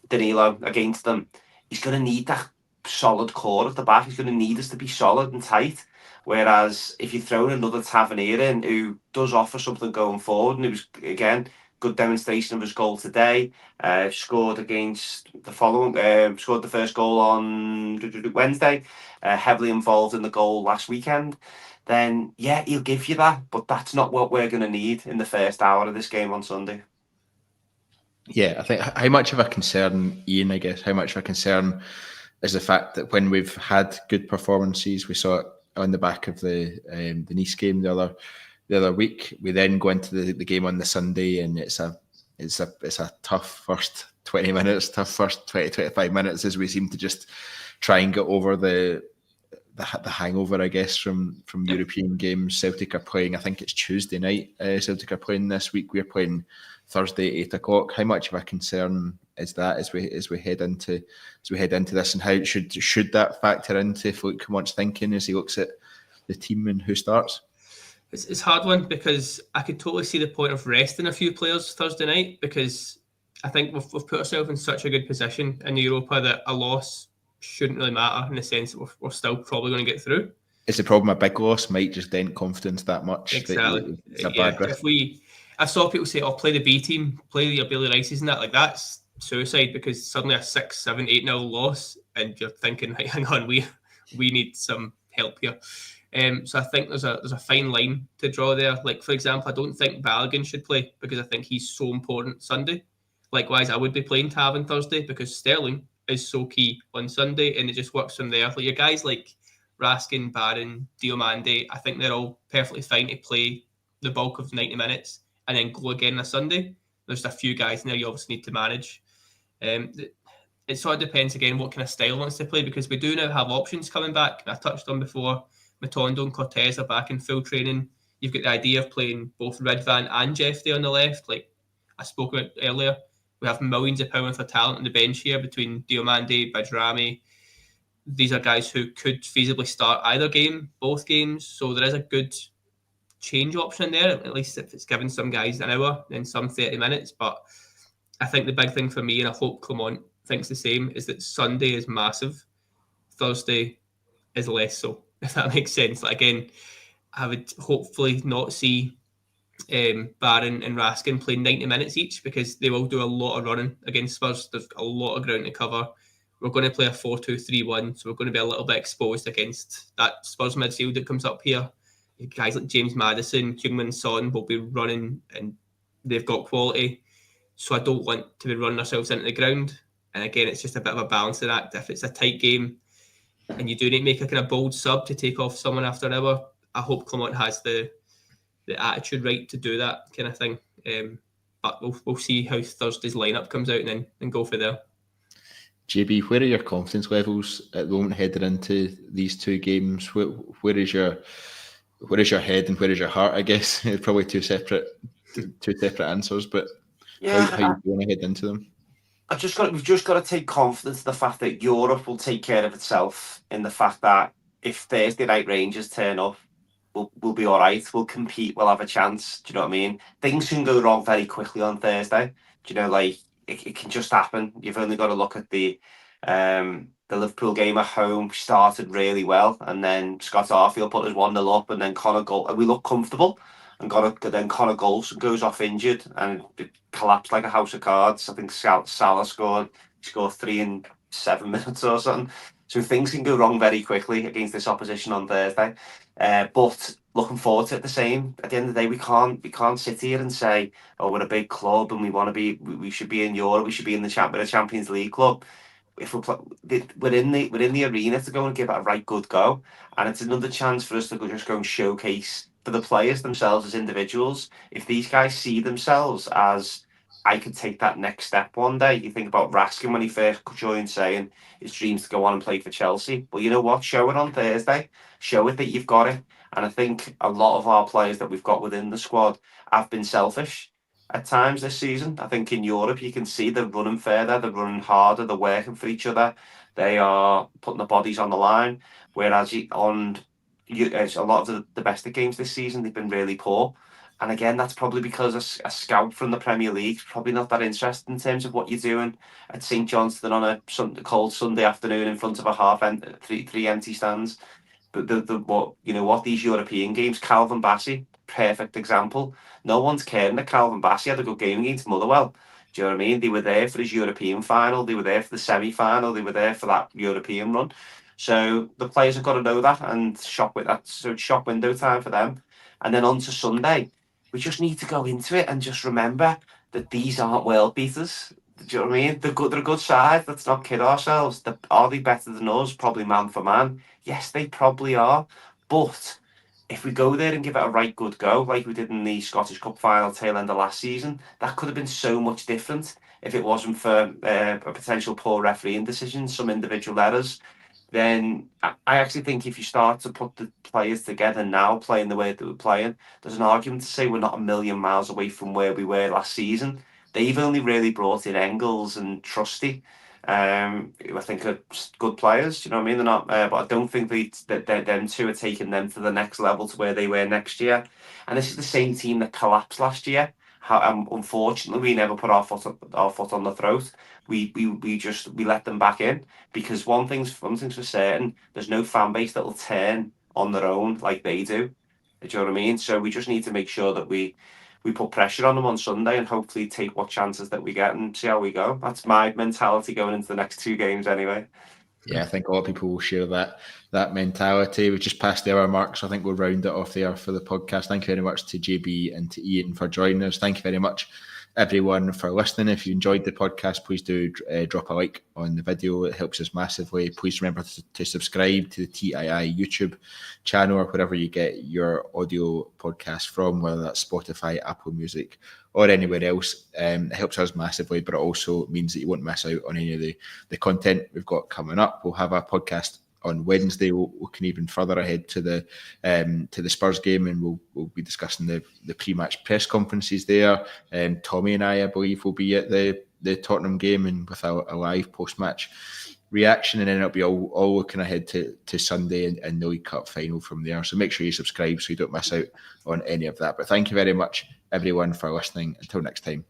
Danilo against them. He's going to need that solid core at the back. He's going to need us to be solid and tight. Whereas if you throw in another Tavernier in who does offer something going forward, and it was, again, good demonstration of his goal today, scored against the following, scored the first goal on Wednesday, heavily involved in the goal last weekend, then yeah, he'll give you that, but that's not what we're going to need in the first hour of this game on Sunday. Yeah, I think how much of a concern, Ian, I guess, how much of a concern is the fact that when we've had good performances, we saw it on the back of the Nice game the other week, we then go into the game on the Sunday, and it's a tough first 20 minutes, tough first 20-25 minutes, as we seem to just try and get over the the hangover, I guess, from European games. Celtic are playing, I think it's Tuesday night. Celtic are playing this week. We're playing Thursday at 8 o'clock. How much of a concern is that as we head into this, and how should that factor into Philippe Clement's thinking as he looks at the team and who starts? It's a hard one, because I could totally see the point of resting a few players Thursday night, because I think we've put ourselves in such a good position in Europa that a loss shouldn't really matter, in the sense that we're still probably going to get through. It's the problem, a big loss might just dent confidence that much. Exactly. It's a bad risk. I saw people say, "Oh, play the B team, play your Billy Rices and that." Like, that's suicide, because suddenly a 6, 7, 8-0 loss, and you're thinking, "Hey, hang on, we need some help here." So I think there's a fine line to draw there. Like, for example, I don't think Balogun should play, because I think he's so important Sunday. Likewise, I would be playing Tav on Thursday, because Sterling is so key on Sunday, and it just works from there. Like, your guys like Raskin, Barron, Diomande, I think they're all perfectly fine to play the bulk of 90 minutes and then go again on a Sunday. There's a few guys in there you obviously need to manage. It sort of depends again what kind of style wants to play, because we do now have options coming back. I touched on before, Matondo and Cortez are back in full training. You've got the idea of playing both Ridvan and Jeff there on the left, like I spoke about earlier. We have millions of pounds for talent on the bench here between Diomande, Bajrami. These are guys who could feasibly start either game, both games. So there is a good change option there, at least if it's given some guys an hour and some 30 minutes. But I think the big thing for me, and I hope Clement thinks the same, is that Sunday is massive. Thursday is less so, if that makes sense. Like, again, I would hopefully not see Barron and Raskin play 90 minutes each, because they will do a lot of running against Spurs. There's a lot of ground to cover. We're going to play a 4-2-3-1, so we're going to be a little bit exposed against that Spurs midfield that comes up here. Guys like James Maddison, Heung-min Son will be running, and they've got quality. So I don't want to be running ourselves into the ground. And again, it's just a bit of a balancing act. If it's a tight game and you do need to make a kind of bold sub to take off someone after an hour, I hope Clement has the attitude right to do that kind of thing. But we'll see how Thursday's lineup comes out and then go for there. JB, where are your confidence levels at the moment headed into these two games? Where is your head and where is your heart? I guess probably two separate answers, but yeah, how you want to head into them? We've just got to take confidence in the fact that Europe will take care of itself, in the fact that if Thursday night Rangers turn up, we'll be all right. We'll compete. We'll have a chance. Do you know what I mean? Things can go wrong very quickly on Thursday. Do you know, like it can just happen. You've only got to look at the Liverpool game at home. Started really well, and then Scott Arfield put us 1-0 up, and then we look comfortable, and then Connor goes off injured, and it collapsed like a house of cards. I think Salah scored 3 in 7 minutes or something. So things can go wrong very quickly against this opposition on Thursday. But looking forward to it the same. At the end of the day, we can't sit here and say, "Oh, we're a big club and we should be in Europe. We should be in the Champions League club." If we're in the arena to go and give it a right good go, and it's another chance for us to just go and showcase for the players themselves as individuals. If these guys see themselves as, I could take that next step one day. You think about Raskin when he first joined, saying his dreams to go on and play for Chelsea. Well, you know what? Show it on Thursday. Show it that you've got it. And I think a lot of our players that we've got within the squad have been selfish at times this season. I think in Europe you can see they're running further, they're running harder, they're working for each other. They are putting their bodies on the line. Whereas on a lot of the domestic games this season, they've been really poor. And again, that's probably because a scout from the Premier League is probably not that interested in terms of what you're doing at St Johnstone on a cold Sunday afternoon in front of three empty stands. But what these European games, Calvin Bassey, perfect example. No one's caring that Calvin Bassey had a good game against Motherwell. Do you know what I mean? They were there for his European final. They were there for the semi-final. They were there for that European run. So the players have got to know that and shop with that. So it's shop window time for them. And then on to Sunday, we just need to go into it and just remember that these aren't world beaters. Do you know what I mean? They're a good side. Let's not kid ourselves. Are they better than us? Probably man for man. Yes, they probably are. But if we go there and give it a right good go, like we did in the Scottish Cup final tail end of last season, that could have been so much different if it wasn't for a potential poor refereeing decision, some individual errors. then I actually think if you start to put the players together now, playing the way that we're playing, there's an argument to say we're not a million miles away from where we were last season. They've only really brought in Engels and Trusty, who I think are good players. You know what I mean? They're not, but I don't think that them two are taking them to the next level to where they were next year. And this is the same team that collapsed last year. Unfortunately, we never put our foot on the throat. We let them back in, because one thing's for certain: there's no fan base that will turn on their own like they do. Do you know what I mean? So we just need to make sure that we put pressure on them on Sunday and hopefully take what chances that we get and see how we go. That's my mentality going into the next 2 games anyway. Yeah, I think a lot of people will share that mentality. We've just passed the hour mark, so I think we'll round it off there for the podcast. Thank you very much to JB and to Iain for joining us. Thank you very much, everyone, for listening. If you enjoyed the podcast, please do drop a like on the video. It helps us massively. Please remember to subscribe to the TII YouTube channel or wherever you get your audio podcast from, whether that's Spotify, Apple Music, or anywhere else. It helps us massively, but it also means that you won't miss out on any of the content we've got coming up. We'll have a podcast on Wednesday. We'll can even further ahead to the Spurs game, and we'll be discussing the pre-match press conferences there. Tommy and I believe, will be at the Tottenham game and with a live post-match reaction, and then it'll be all looking ahead to Sunday and the League Cup final from there. So make sure you subscribe so you don't miss out on any of that. But thank you very much, everyone, for listening. Until next time.